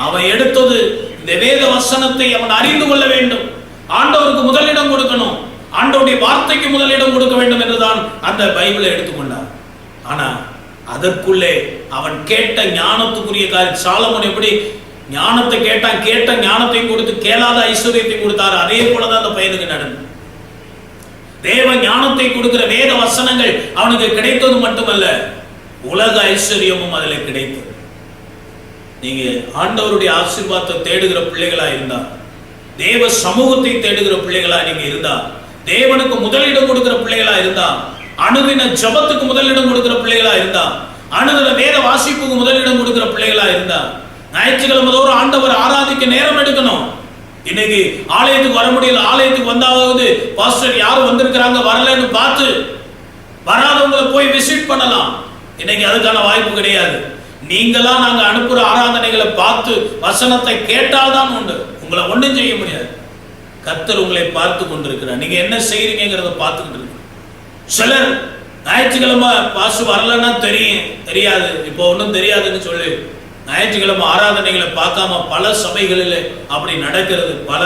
அவன் எடுத்தது இந்த வேத வசனத்தை அவன் அறிந்து கொள்ள வேண்டும், ஆண்டவருக்கு முதலிடம் கொடுக்கணும், ஆண்டவருடைய வார்த்தைக்கு முதலிடம் கொடுக்க வேண்டும் என்றுதான் அந்த பைபிளை எடுத்துக்கொண்டான். ஆனா அதற்குள்ளே அவன் கேட்ட ஞானத்துக்குரிய காரியம், சாலமோன் எப்படி ஞானத்தை கேட்டான், கேட்ட ஞானத்தை கொடுத்து கேளாத ஐஸ்வர்யத்தை கொடுத்தார், அதே போலதான் அந்த பையனுக்கு நடந்தது. தேவ ஞானத்தை கொடுக்கிற வேத வசனங்கள் அவனுக்கு கிடைத்தது மட்டுமல்ல, உலக ஐஸ்வர்யமும் அதில் கிடைத்தது. நீங்க ஆண்டவருடைய ஆசீர்வாதத்தை தேடுகிற பிள்ளைகளா இருந்தா, தேவ சமூகத்தை தேடுகிற பிள்ளைகளா நீங்க இருந்தா, தேவனுக்கு முதலிடம் கொடுக்கிற பிள்ளைகளா இருந்தா, அனுதின ஜபத்துக்கு முதலிடம் கொடுக்கிற பிள்ளைகளா இருந்தா, அனுதின வேத வாசிப்புக்கு முதலிடம் கொடுக்கிற பிள்ளைகளா இருந்தா, ஞாயிற்றுக்கிழமை தோறும் ஆண்டவர் ஆராதிக்க நேரம் எடுக்கணும். இன்னைக்கு ஆலயத்துக்கு வர முடியல, ஆலயத்துக்கு வந்தாவது பாஸ்டர் யாரும் வந்திருக்கிறாங்க வரலன்னு பார்த்து வராதவங்களை போய் விசிட் பண்ணலாம். இன்னைக்கு அதுக்கான வாய்ப்பு கிடையாது. நீங்களா நாங்க அனுப்புற ஆராதனைகளை பார்த்து வசனத்தை கேட்டால்தான் உண்டு, உங்களை ஒன்றும் செய்ய முடியாது. கர்த்தர் உங்களை பார்த்து கொண்டிருக்கிறார், நீங்க என்ன செய்றீங்கிறத பார்த்துக்கிட்டு இருக்கு. சிலர் ஞாயிற்றுக்கிழமை பாசு வரலன்னா தெரியாது, இப்போ ஒன்றும் தெரியாதுன்னு சொல்லி ஞாயிற்றுக்கிழமை ஆராதனைகளை பார்க்காம பல சபைகளில் அப்படி நடக்கிறது. பல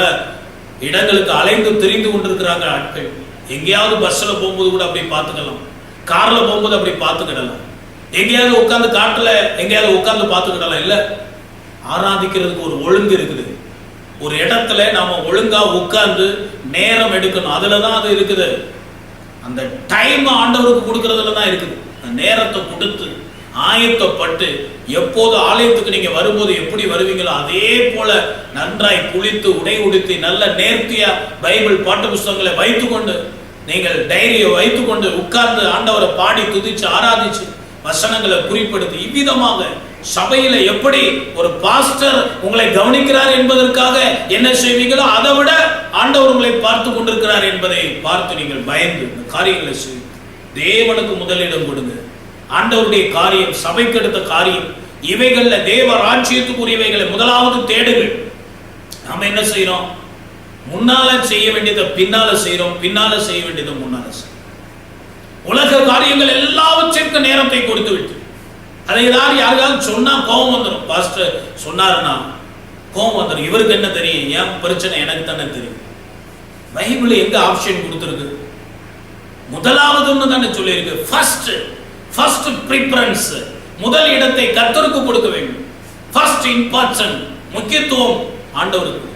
இடங்களுக்கு அலைந்து தெரிந்து கொண்டிருக்கிறாங்க ஆட்கள். எங்கேயாவது பஸ்ல போகும்போது கூட அப்படி பார்த்துக்கலாம், கார்ல போகும்போது அப்படி பார்த்துக்கிடலாம், எங்கேயாவது உட்காந்து காட்டுல எங்கேயாவது உட்காந்து பார்த்துக்கிடலாம். இல்ல, ஆராதிக்கிறதுக்கு ஒரு ஒழுங்கு இருக்குது. ஒரு இடத்துல நாம ஒழுங்கா உட்கார்ந்து நேரம் எடுக்கணும், அதுலதான் அது இருக்குது. அந்த டைம் ஆண்டவருக்கு கொடுக்கறதுல தான் இருக்குது. நேரத்தை கொடுத்து ஆயத்தப்பட்டு எப்போது ஆலயத்துக்கு நீங்க வரும்போது எப்படி வருவீங்களோ அதே போல நன்றாய் குளித்து உடை உடுத்தி நல்ல நேர்த்தியா பைபிள் பாட்டு புஸ்தகங்களை வைத்துக்கொண்டு, நீங்கள் டைரியை வைத்துக்கொண்டு உட்கார்ந்து ஆண்டவரை பாடி துதிச்சு ஆராதிச்சு வசனங்களை குறிப்பிடுத்து, இவ்விதமாக சபையில எப்படி ஒரு பாஸ்டர் உங்களை கவனிக்கிறார் என்பதற்காக என்ன செய்வீங்களோ அதை விட ஆண்டவர் உங்களை பார்த்து கொண்டிருக்கிறார் என்பதை பார்த்து நீங்கள் பயந்து காரியங்களை செய்ய தேவனுக்கு முதலிடம் கொடுங்க. ஆண்டவருடைய காரியம், சபைக்கு எடுத்த காரியம், இவைகள்ல தேவ ராஜ்யத்துக்குரியவைகளை முதலாவது தேடுங்கள். நாம என்ன செய்யறோம்? முன்னால செய்ய வேண்டியதை பின்னால செய்யறோம், பின்னால செய்ய வேண்டியதை முன்னால செய்யறோம். உலக காரியங்கள் எல்லாவற்றிற்கும் நேரத்தை கொடுத்து விட்டு அதை யாருக்காவது சொன்னா கோபம் வந்துடும். பாஸ்டர் சொன்னாருன்னா கோபம் வந்துடும். இவருக்கு என்ன தெரியும், என் பிரச்சனை எனக்கு தானே தெரியும். பைபிள் எங்க ஆப்ஷன் கொடுத்திருக்கு? முதலாவதுன்னு தானே சொல்லியிருக்கு. ஃபர்ஸ்ட் ப்ரிஃபரன்ஸ், முதல் இடத்தை கர்த்தருக்கு கொடுக்க வேண்டும். ஃபர்ஸ்ட் இம்பார்ட்டன்ட், முக்கியத்துவம் ஆண்டவருக்கு,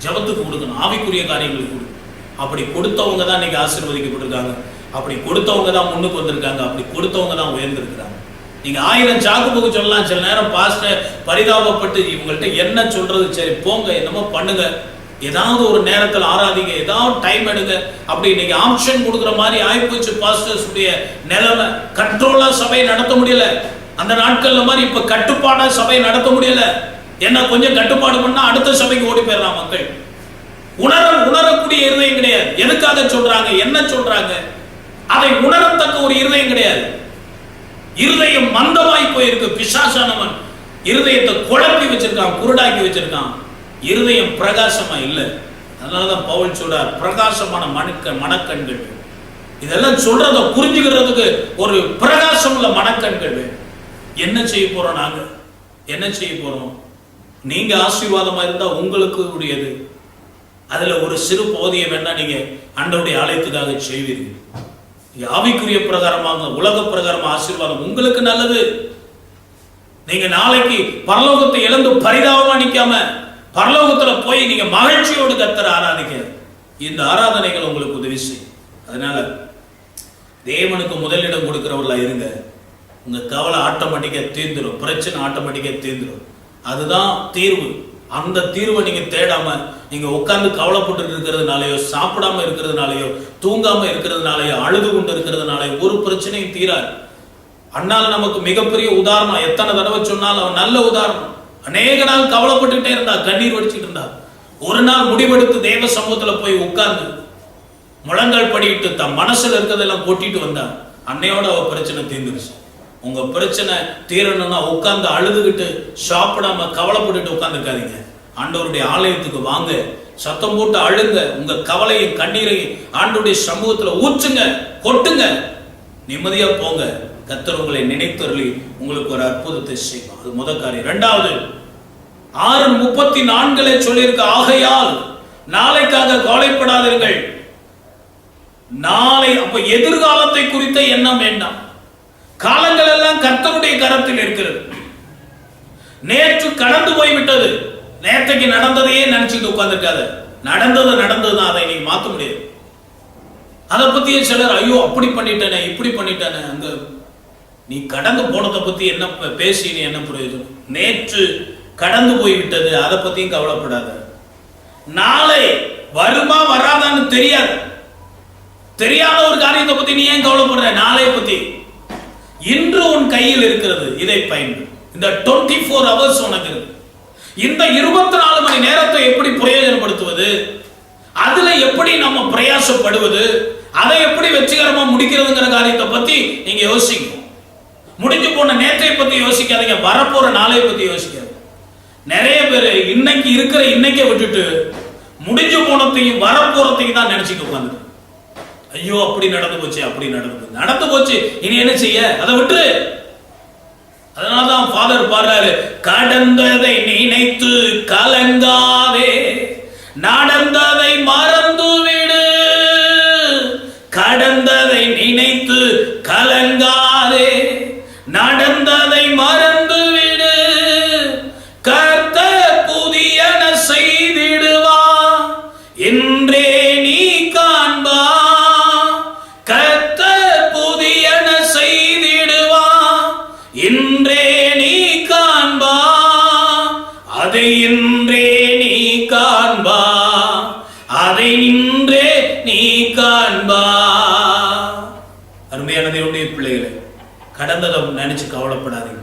ஜபத்துக்கு கொடுக்கணும், ஆவிக்குரிய காரியங்களுக்கு கொடுக்கணும். அப்படி கொடுத்தவங்க தான் இன்னைக்கு ஆசீர்வதிக்கப்பட்டிருக்காங்க, அப்படி கொடுத்தவங்க தான் முன்னுக்கு வந்திருக்காங்க, அப்படி கொடுத்தவங்க தான் உயர்ந்திருக்கிறாங்க. நீங்க 1000 சாக்கு போக்கு சொல்லலாம். சில நேரம் பாஸ்டர் பரிதாபப்பட்டு இவங்கள்ட்ட என்ன சொல்றது, சரி போங்க என்னமோ பண்ணுங்க, ஏதாவது ஒரு நேரத்தில் ஆராதிங்க, ஏதாவது டைம் எடுங்க, அப்படி இன்னைக்கு ஆப்ஷன் கொடுக்குற மாதிரி ஆயிப்போச்சு பாஸ்டர்ஸ் உடைய நிலைமை. கண்ட்ரோலா சபையை நடத்த முடியல. அந்த நாட்கள்ல மாதிரி இப்ப கட்டுப்பாடா சபையை நடத்த முடியல. என்ன கொஞ்சம் கட்டுப்பாடு பண்ணா அடுத்த சபைக்கு ஓடி போயிடலாம் மக்கள். உணரக்கூடிய இருதயம் கிடையாது. எதுக்காக சொல்றாங்க, என்ன சொல்றாங்க, அதை உணரத்தக்க ஒரு இருதயம் கிடையாது. இருதயம் மந்தமாய் போயிருக்கு. பிசாசானவன் இருதயத்தை குழப்பி வச்சிருக்கான், குருடாக்கி வச்சிருக்கான். இருதயம் பிரகாசமா இல்லை. அதனாலதான் பவுல் சொல்றார், பிரகாசமான மனக்கண்கள். இதெல்லாம் சொல்றத புரிஞ்சுக்கிறதுக்கு ஒரு பிரகாசம் உள்ள மனக்கண்கள். என்ன செய்ய போறோம்? நாங்க என்ன செய்ய போறோம்? நீங்க ஆசீர்வாதமா இருந்தா உங்களுக்கு உடையது. அதுல ஒரு சிறு பகுதியை வேணா நீங்க ஆண்டவருடைய ஆலயத்துக்காக செய்வீர்கள். ஆவிக்குரிய பிரகாரமாக உலக பிரகாரமா ஆசீர்வாதம் உங்களுக்கு நல்லது. நீங்க நாளைக்கு பரலோகத்தை இழந்து பரிதாபமா நிக்காம பரலோகத்துல போய் நீங்க மகிழ்ச்சியோடு கர்த்தரை ஆராதிக்க இந்த ஆராதனைகள் உங்களுக்கு உதவி செய்யும். அதனால தேவனுக்கு முதலிடம் கொடுக்கிறவர்களா இருங்க. உங்க கவலை ஆட்டோமேட்டிக்கா தீர்ந்துடும், பிரச்சனை ஆட்டோமேட்டிக்கா தீர்ந்துடும். அதுதான் தீர்வு. அந்த தீர்வை நீங்க தேடாம நீங்க உட்கார்ந்து கவலைப்பட்டு இருக்கிறதுனாலயோ, சாப்பிடாம இருக்கிறதுனாலயோ, தூங்காம இருக்கிறதுனாலயோ, அழுது கொண்டு இருக்கிறதுனாலயோ ஒரு பிரச்சனையும் தீராது. அண்ணால் நமக்கு மிகப்பெரிய உதாரணம். எத்தனை தடவை சொன்னாலும் அவன் நல்ல உதாரணம். அநேக நாள் கவலைப்பட்டுட்டே இருந்தா, கண்ணீர் வடிச்சுட்டு இருந்தா. ஒரு நாள் முடிவெடுத்து தேவ சமூகத்துல போய் உட்கார்ந்து முழங்கால் படிட்டு தன் மனசுல இருக்கிறதெல்லாம் கொட்டிட்டு வந்தா, அன்னையோட அவ பிரச்சனை தீர்ந்துருச்சு. உங்க பிரச்சனை தீரணும்னா உட்கார்ந்து அழுதுகிட்டு சாப்பிடாம கவலைப்பட்டுட்டு உட்கார்ந்துருக்காதீங்க. ஆண்டவருடைய ஆலயத்துக்கு வாங்க, சத்தம் போட்டு அழுங்க, உங்க கவலையும் கண்ணீரையும் ஆண்டவருடைய சமூகத்துல ஊற்றுங்க, கொட்டுங்க, நிம்மதியா போங்க. கர்த்தர் உங்களை நினைத்தருளி உங்களுக்கு ஒரு அற்புதத்தை செய்வார். அது முதல் காரியம். இரண்டாவது 6:34 சொல்லியிருக்க, ஆகையால் நாளைக்காக கவலைப்படாதீர்கள். நாளை, அப்ப எதிர்காலத்தை குறித்த எண்ணம் வேண்டாம். காலங்கள் எல்லாம் கர்த்தருடைய கரத்தில் இருக்கிறது. நேற்று கடந்து போய்விட்டது. நேற்றைக்கு நடந்ததையே நினைச்சுட்டு உட்கார்ந்துருக்காத. நடந்ததுதான், அதை நீ மாற்ற முடியாது. அதை பத்தியே சிலர் ஐயோ அப்படி பண்ணிட்டேனே இப்படி பண்ணிட்டேனே. அங்க நீ கடந்து போனதை பத்தி என்ன பேசி நீ என்ன பிரயோஜனம்? நேற்று கடந்து போய்விட்டது, அதை பத்தியும் கவலைப்படாத. நாளை வருமா வராதான்னு தெரியாத ஒரு காரியத்தை பத்தி நீ ஏன் கவலைப்படுற? நாளை பத்தி. இன்று உன் கையில் இருக்கிறது, இதை பயன்படு. இந்த 24 hours உனக்கு இருக்கு. இந்த 24 மணி நேரத்தை எப்படி பிரயோஜனப்படுத்துவது, அதுல எப்படி நம்ம பிரயாசப்படுவது, அதை எப்படி வெற்றிகரமா முடிக்கிறதுங்கிற காரியத்தை பத்தி நீங்க யோசிங்க. முடிஞ்சு போன நேற்றை பத்தி யோசிக்காதீங்க, வரப்போற நாளை பத்தி யோசிக்காது. நிறைய பேர் இன்னைக்கு இருக்கிற இன்னைக்கே விட்டுட்டு முடிஞ்சு போனதையும் வரப்போறதையும் தான் நினைச்சுட்டு உட்காந்து, ஐயோ அப்படி நடந்து போச்சு, அப்படி நடந்து போச்சு, இனி என்ன செய்ய, அதை விட்டு. அதனாலதான் ஃபாதர் பாடுறாரு, கடந்ததை நினைத்து கலங்காதே, நடந்ததை மறந்து விடு. கடந்ததை நினைத்து கலங்காதே, நடந்ததை மறந்து விடு. கர்த்தர் புதியன செய்திடுவா, என்றே நீ காண்பா. கர்த்தர் புதியன செய்திடுவா, இன்றே நீ காண்பா. அதை இன்றே நீ காண்பா, அதை இன்றே நீ காண்பா. அருமையான தேவனுடைய பிள்ளைகளை, கடந்ததை நினைச்சு கவலைப்படாதீங்க,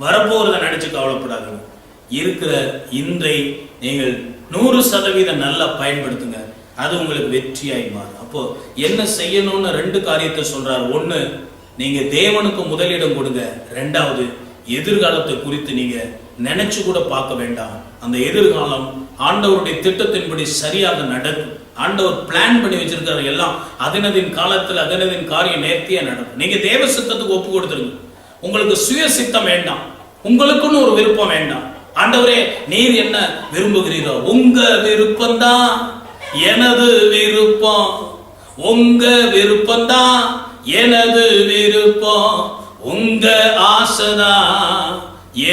வரப்போறதை நினைச்சு கவலைப்படாதீங்க. இருக்கிற இன்றை நீங்கள் 100% நல்லா பயன்படுத்துங்க, அது உங்களுக்கு வெற்றியாய் மாறும். அப்போ என்ன செய்யணும்னு 2 காரியத்தை சொல்றாரு. ஒண்ணு, நீங்க தேவனுக்கு முதலிடம் கொடுங்க. 2வது, எதிர்காலத்தை குறித்து நீங்க நினைச்சு கூட பார்க்க வேண்டாம். அந்த எதிர்காலம் ஆண்டவருடைய திட்டத்தின்படி சரியாக நடக்கும். ஆண்டவர் பிளான் பண்ணி வச்சிருக்கிற எல்லாம் அதனதின் காலத்தில் அதனதின் காரியம் நேர்த்தியா நடக்கும். நீங்க தேவ சித்தத்துக்கு ஒப்பு கொடுத்துருங்க. உங்களுக்கு சுய சித்தம் வேண்டாம், உங்களுக்குன்னு ஒரு விருப்பம் வேண்டாம். ஆண்டவரே நீர் என்ன விரும்புகிறீரோ, உங்க விருப்பம் தான் எனது விருப்பம், உங்க விருப்பம் தான் எனது விருப்பம், உங்க ஆசைதான்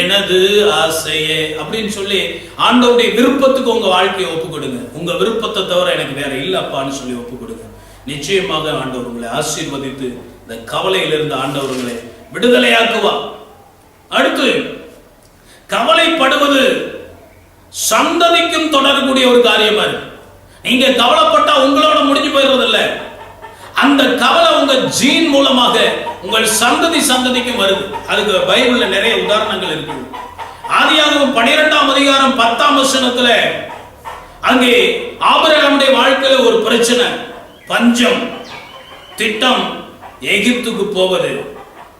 எனது ஆசையே அப்படின்னு சொல்லி ஆண்டவருடைய விருப்பத்துக்கு உங்க வாழ்க்கையை ஒப்பு கொடுங்க. உங்க விருப்பத்தை தவிர எனக்கு வேற இல்லப்பான்னு சொல்லி ஒப்பு கொடுங்க. நிச்சயமாக ஆண்டவர் உங்களை ஆசீர்வதித்து இந்த கவலையிலிருந்து ஆண்டவர் உங்களை விடுதலையாக்குவா. அடுத்து, கவலைப்படுவது சந்ததிக்கும் தொடரக்கூடிய ஒரு காரியமா இருக்கு. நீங்க கவலைப்பட்டா உங்களோட முடிஞ்சு போயிடுறது இல்ல, அந்த கவலை உங்க ஜீன் மூலமாக உங்கள் சந்ததிக்கும் வருது. அதுக்கு பைபிள்ல நிறைய உதாரணங்கள் இருக்கு. ஆதியாகமம் 12ஆம் அதிகாரம் 10ஆம் வசனத்துல அங்கே ஆபிரகாமுடைய வாழ்க்கையில ஒரு பிரச்சனை, பஞ்சம், திட்டம், எகிப்துக்கு போவது.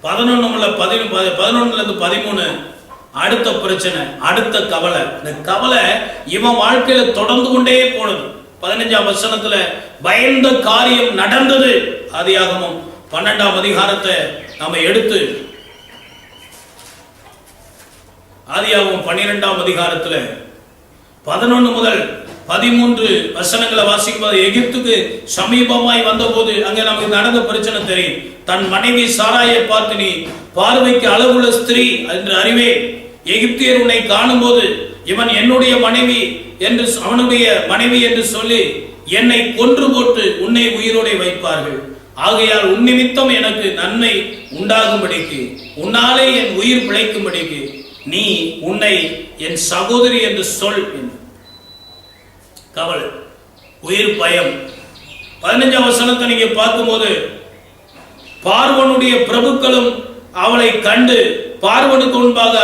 11 13 அடுத்த பிரச்சனை, அடுத்த கவலை. இந்த கவலை இவன் வாழ்க்கையில தொடர்ந்து கொண்டே போனது. 15ஆம் வசனத்துல பயந்த காரியம் நடந்தது. ஆதியாகமம் 12ஆம் அதிகாரத்தை நாம எடுத்து ஆதியாகமம் 12ஆம் அதிகாரத்துல 11 முதல் 13 வசனங்களை வாசிக்கும்போது, எகிப்துக்கு சமீபமாய் வந்தபோது அங்கே நமக்கு நடந்த பிரச்சனை தெரியும். தன் மனைவி சாராயை பார்த்து, நீ பார்வைக்கு அளவுள்ள ஸ்திரீ என்று அறிவே, எகிப்தியர் உன்னை காணும் போது இவன் என்னுடைய மனைவி என்று அவனுடைய மனைவி என்று சொல்லி என்னை கொன்று போட்டு உன்னை உயிரோட வைப்பார்கள். ஆகையால் உன் நிமித்தம் எனக்கு நன்மை உண்டாகும்படிக்கு, உன்னாலே என் உயிர் பிழைக்கும்படிக்கு நீ உன்னை என் சகோதரி என்று சொல். கவலை, உயிர் பயம். 15ஆம் வசனத்தை நீங்க பார்க்கும்போது, பார்வனுடைய பிரபுக்களும் அவளை கண்டு பார்வனுக்கு முன்பாக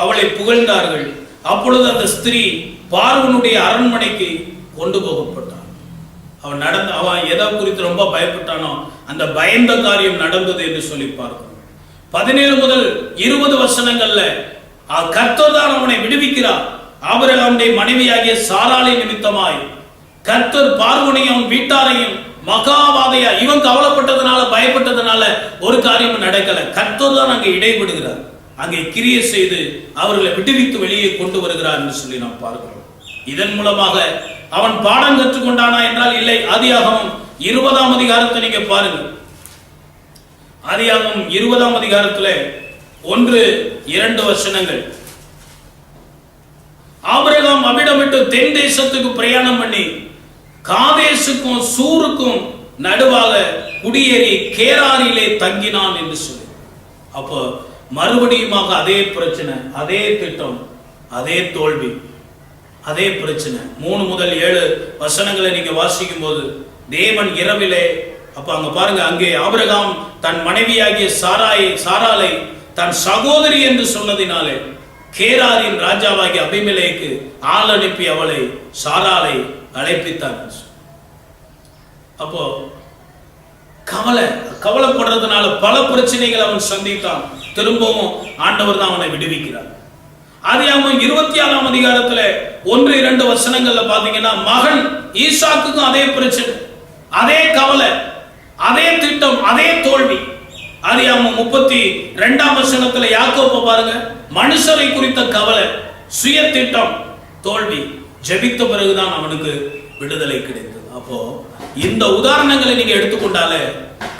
அவளை புகழ்ந்தார்கள். அப்பொழுது அந்த ஸ்திரீ பார்வனுடைய அரண்மனைக்கு கொண்டு போகப்பட்டான். அவன் எதை குறித்து ரொம்ப பயப்பட்டானோ அந்த பயந்த காரியம் நடந்தது என்று சொல்லி பார்க்கணும். 17 முதல் 20 வசனங்கள்ல கர்த்தர் தான் அவனை விடுவிக்கிறார். ஆபிரகாமுடைய மனைவியாகிய சாராளை நிமித்தமாய் கர்த்தர் பார்வோனையும் அவன் வீட்டாரையும் மகாவாதையா, இவன் கவலைப்பட்டதுனால பயப்பட்டதுனால ஒரு காரியம் நடக்கல. கர்த்தர் தான் அங்கே இடைபடுகிறார், அங்கே கிரியை செய்து அவர்களை விடுவித்து வெளியே கொண்டு வருகிறார் என்று சொல்லி நாம் பார்க்கிறோம். இதன் மூலமாக அவன் பாடம் கற்றுக்கொண்டானா என்றால் இல்லை. ஆதியாகமம் 20ஆம் அதிகாரத்தை நீங்க பாருங்க. ஆதியாகமம் 20ஆம் அதிகாரத்துல 1-2 வசனங்கள். ஆபிரகாம் அவ்விடம் விட்டு தென் தேசத்துக்கு பிரயாணம் பண்ணி காதேசுக்கும் சூருக்கும் நடுவாக குடியேறி கேராரிலே தங்கினான் என்று சொல்லி, அப்போ மறுபடியுமாக அதே பிரச்சனை, அதே திட்டம், அதே தோல்வி, அதே பிரச்சனை. 3 முதல் 7 வசனங்களை நீங்க வாசிக்கும் போது தேவன் இரவிலே, அப்ப அங்க பாருங்க, அங்கே ஆபிரகாம் தன் மனைவியாகிய சாராளை தன் சகோதரி என்று சொன்னதினாலே கேராரின் ராஜாவாகிய அபிமெலேக்கு ஆள் அனுப்பி அவளை சாராளை அழைப்பித்தார். அப்போ கவலைப்படுறதுனால பல பிரச்சனைகள் அவன் சந்தித்தான். திரும்பவும் ஆண்டவர் தான் அவனை விடுவிக்கிறார். ஆதியாகமம் 26ஆம் அதிகாரத்துல 1-2 வசனங்கள்ல பாத்தீங்கன்னா மகன் ஈசாக்குக்கும் அதே பிரச்சனை, அதே கவலை, அதே திட்டம், அதே தோல்வி. ஆதியாகமம் 32ஆம் வசனத்துல யாக்கோபை பாருங்க, மனுஷரை குறித்த கவலை, சுய திட்டம், தோல்வி. ஜெபித்த பிறகுதான் அவனுக்கு விடுதலை கிடைத்தது. அப்போ இந்த உதாரணங்களை நீங்க எடுத்துக்கொண்டாலே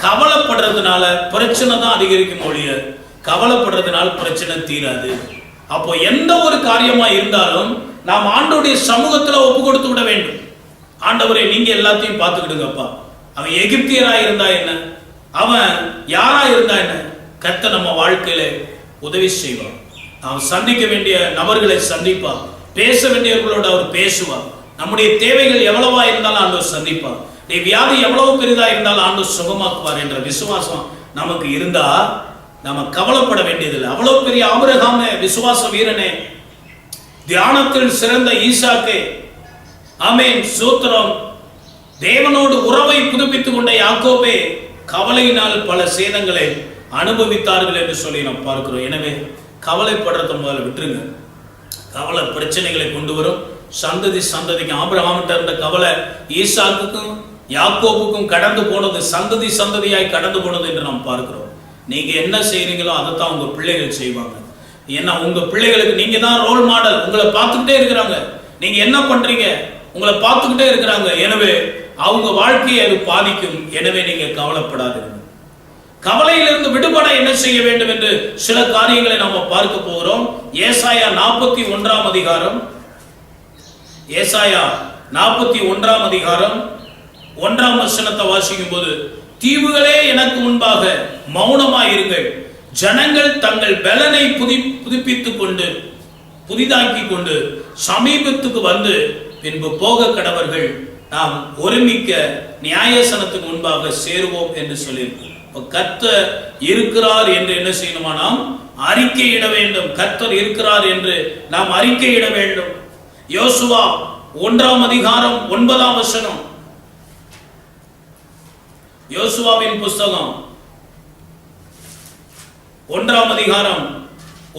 கவலைப்படுறதுனால பிரச்சனை தான் அதிகரிக்கும் ஒழிய கவலைப்படுறதுனால பிரச்சனை தீராது. அப்போ எந்த ஒரு காரியமா இருந்தாலும் நாம் ஆண்டவருடைய சமூகத்துல ஒப்பு கொடுத்து விட வேண்டும். ஆண்டவரே நீங்க எல்லாத்தையும் பார்த்துக்கிடுங்கப்பா. அவன் எகிப்தியரா இருந்தா என்ன, அவன் யாரா இருந்தா என்ன, கர்த்தர் நம்ம வாழ்க்கையில உதவி செய்வார். அவன் சந்திக்க வேண்டிய நபர்களை சந்திப்பார், பேச வேண்டியவர்களோடு அவர் பேசுவார். நம்முடைய தேவைகள் எவ்வளவா இருந்தாலும் ஆண்டவர் சந்திப்பார். நீ வியாதி எவ்வளவு பெரிதா இருந்தாலும் ஆண்டவர் சுகமாக்குவார் என்ற விசுவாசம் நமக்கு இருந்தா நம்ம கவலைப்பட வேண்டியதில்லை. அவ்வளவு பெரிய ஆபிரகாமே, விசுவாச வீரனே, தியானத்தில் சிறந்த ஈசாக்கே, ஆமென், சூத்திரம், தேவனோடு உறவை புதுப்பித்துக் கொண்ட யாக்கோபே கவலையினால் பல சேதங்களை அனுபவித்தார்கள் என்று சொல்லி நாம் பார்க்கிறோம். எனவே கவலைப்படுறத முதல்ல விட்டுருங்க. கவலை பிரச்சனைகளை கொண்டு வரும். சந்ததி சந்ததிக்கு ஆபிரகாமிட்ட இருந்த கவலை ஈசாக்குக்கும் யாக்கோபுக்கும் கடந்து போனது, சந்ததி சந்ததியாய் கடந்து போனது என்று நாம் பார்க்கிறோம். நீங்க என்ன செய்றீங்களோ அதைத்தான் உங்க பிள்ளைகள் செய்வாங்க. ஏன்னா உங்க பிள்ளைகளுக்கு நீங்க தான் ரோல் மாடல். உங்களை பார்த்துக்கிட்டே இருக்கிறாங்க, நீங்க என்ன பண்றீங்க உங்களை பார்த்துக்கிட்டே இருக்கிறாங்க. எனவே அவங்க வாழ்க்கையை அது பாதிக்கும். எனவே நீங்க கவலைப்படாதீங்க. கவலையிலிருந்து விடுபட என்ன செய்ய வேண்டும் என்று சில காரியங்களை நாம பார்க்க போகிறோம். ஏசாயா 41ஆம் அதிகாரம், ஏசாயா 41ஆம் அதிகாரம் 1ஆம் வசனத்தை வாசிக்கும் போது, தீவுகளே எனக்கு முன்பாக மௌனமாயிருங்கள், ஜனங்கள் தங்கள் பலனை புதுப்பித்துக் கொண்டு புதிதாக்கி கொண்டு சமீபத்துக்கு வந்து பின்பு போக கடவர்கள், நாம் ஒருமிக்க நியாயசனத்துக்கு முன்பாக சேருவோம் என்று சொல்லியிருக்கோம். கர்த்தர் இருக்கிறார் என்று என்ன செய்யணுமா, நாம் அறிக்கையிட வேண்டும். கர்த்தர் இருக்கிறார் என்று நாம் அறிக்கையிட வேண்டும். யோசுவா 1ஆம் அதிகாரம் 9ஆம் வசனம், யோசுவாவின் புஸ்தகம் 1ஆம் அதிகாரம்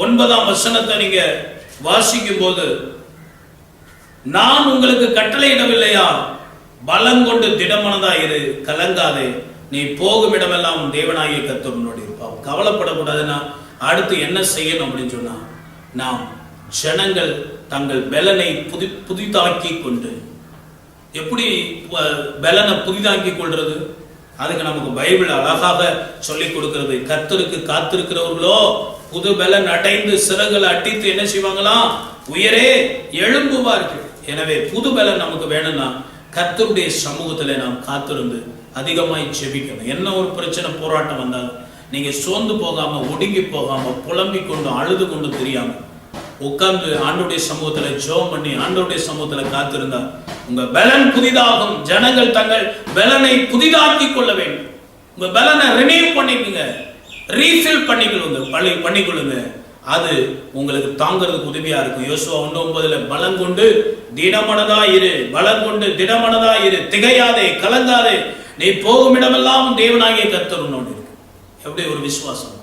9ஆம் வசனத்தை நீங்க வாசிக்கும் போது, நான் உங்களுக்கு கட்டளையிடவில்லையா, பலங்கொண்டு திடமனதா இரு, கலங்காதே, நீ போகும் இடமெல்லாம் தேவனாகிய கர்த்தர் உன்னோடு இருப்பார். கவலைப்படக்கூடாதுன்னா அடுத்து என்ன செய்யணும் அப்படின்னு சொன்னா, நாம் ஜனங்கள் தங்கள் பலனை புதிதாக்கி கொண்டு, எப்படி பலனை புதிதாக்கி கொள்றது, அதுக்கு நமக்கு பைபிள் அழகாக சொல்லிக் கொடுக்கிறது. கர்த்தருக்கு காத்திருக்கிறவர்களோ புது பலன் அடைந்து சிறகுகளை அட்டித்து என்ன செய்வாங்களாம், உயரே எழும்புவார்கள். எனவே புது பலன் நமக்கு வேணும்னா கர்த்தருடைய சமூகத்துல நாம் காத்திருந்து அதிகமாய் ஜெபிக்கணும். என்ன ஒரு பிரச்சனை போராட்டம் வந்தாலும் நீங்க சோர்ந்து போகாம, ஒடுங்கி போகாம, புலம்பிக் கொண்டு அழுது கொண்டு தெரியாம உட்கார்ந்து ஆண்டவருடைய சமூகத்துல ஜெபம் பண்ணி ஆண்டவருடைய சமூகத்துல காத்திருந்தா உங்க பலன் புதிதாகும். ஜனங்கள் தங்கள் பலனை புதிதாக்கி கொள்ள வேண்டும். உங்க பலனை ரினியூ பண்ணிக்கோங்க, ரீஃபில் பண்ணிக்கொள்ளுங்க. அது உங்களுக்கு தாங்கிறதுக்கு உதவியா இருக்கும். யோசுவா 1:9 பலம் கொண்டு திடமனதா இரு, பலம் கொண்டு திடமனதா இரு, திகையாதே, கலங்காதே, நீ போகும் இடமெல்லாம் தேவனாகிய கர்த்தர் உன்னோடு இருக்கு. எப்படி ஒரு விசுவாசம்!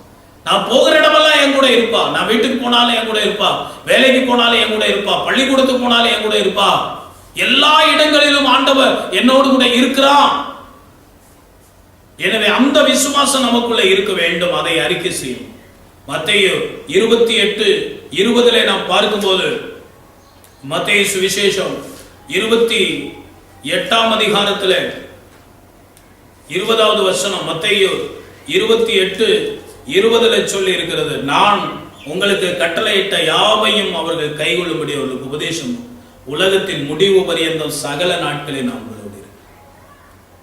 நான் போகிற இடமெல்லாம் என் கூட இருப்பா. நான் வீட்டுக்கு போனாலும் என் கூட இருப்பா, வேலைக்கு போனாலும் என் கூட இருப்பா, பள்ளிக்கூடத்துக்கு போனாலும் என் கூட இருப்பா. எல்லா இடங்களிலும் ஆண்டவர் என்னோடு கூட இருக்கிறான். எனவே அந்த விசுவாசம் நமக்குள்ள இருக்க வேண்டும். அதை அறிக்கை செய்யும். மத்தேயு 28:20 நாம் பார்க்கும்போது, மத்தேயு சுவிசேஷம் 28ஆம் அதிகாரத்தில் 20வது வசனம், மத்தேயு 28:20 சொல்லி இருக்கிறது, நான் உங்களுக்கு கட்டளையிட்ட யாவையும் அவர்கள் கைகொள்ளும்படி அவர்களுக்கு உபதேசம் உலகத்தின் முடிவு பரியந்தம் சகல நாட்களில் நான்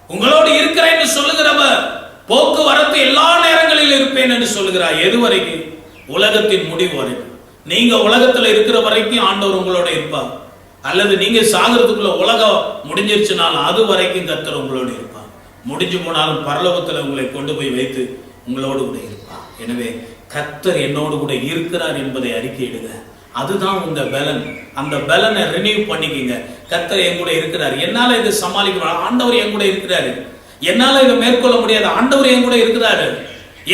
உங்களோடு இருக்கிறேன் என்று சொல்லுகிறவர் போக்குவரத்து எல்லா நேரங்களில் இருப்பேன் என்று சொல்லுகிறார். எது வரைக்கும்? உலகத்தின் முடிவு வரைக்கும். நீங்க உலகத்துல இருக்கிற வரைக்கும் ஆண்டவர் உங்களோட இருப்பார். அல்லது நீங்க சாகிறதுக்குள்ள உலகம் முடிஞ்சிருச்சுனாலும் அது வரைக்கும் கர்த்தர் உங்களோடு இருப்பார். முடிஞ்சு போனாலும் பரலோகத்துல உங்களை கொண்டு போய் வைத்து உங்களோடு கூட இருப்பார். எனவே கர்த்தர் என்னோடு கூட இருக்கிறார் என்பதை அறிக்கையிடுங்க. அதுதான் உங்க பலன். அந்த பலனை ரினியூ பண்ணிக்கங்க. கர்த்தர் என் கூட இருக்கிறார், என்னால இதை சமாளிக்க, ஆண்டவர் என் கூட இருக்கிறாரு, என்னால இதை மேற்கொள்ள முடியாது, ஆண்டவர் என் கூட இருக்கிறாரு,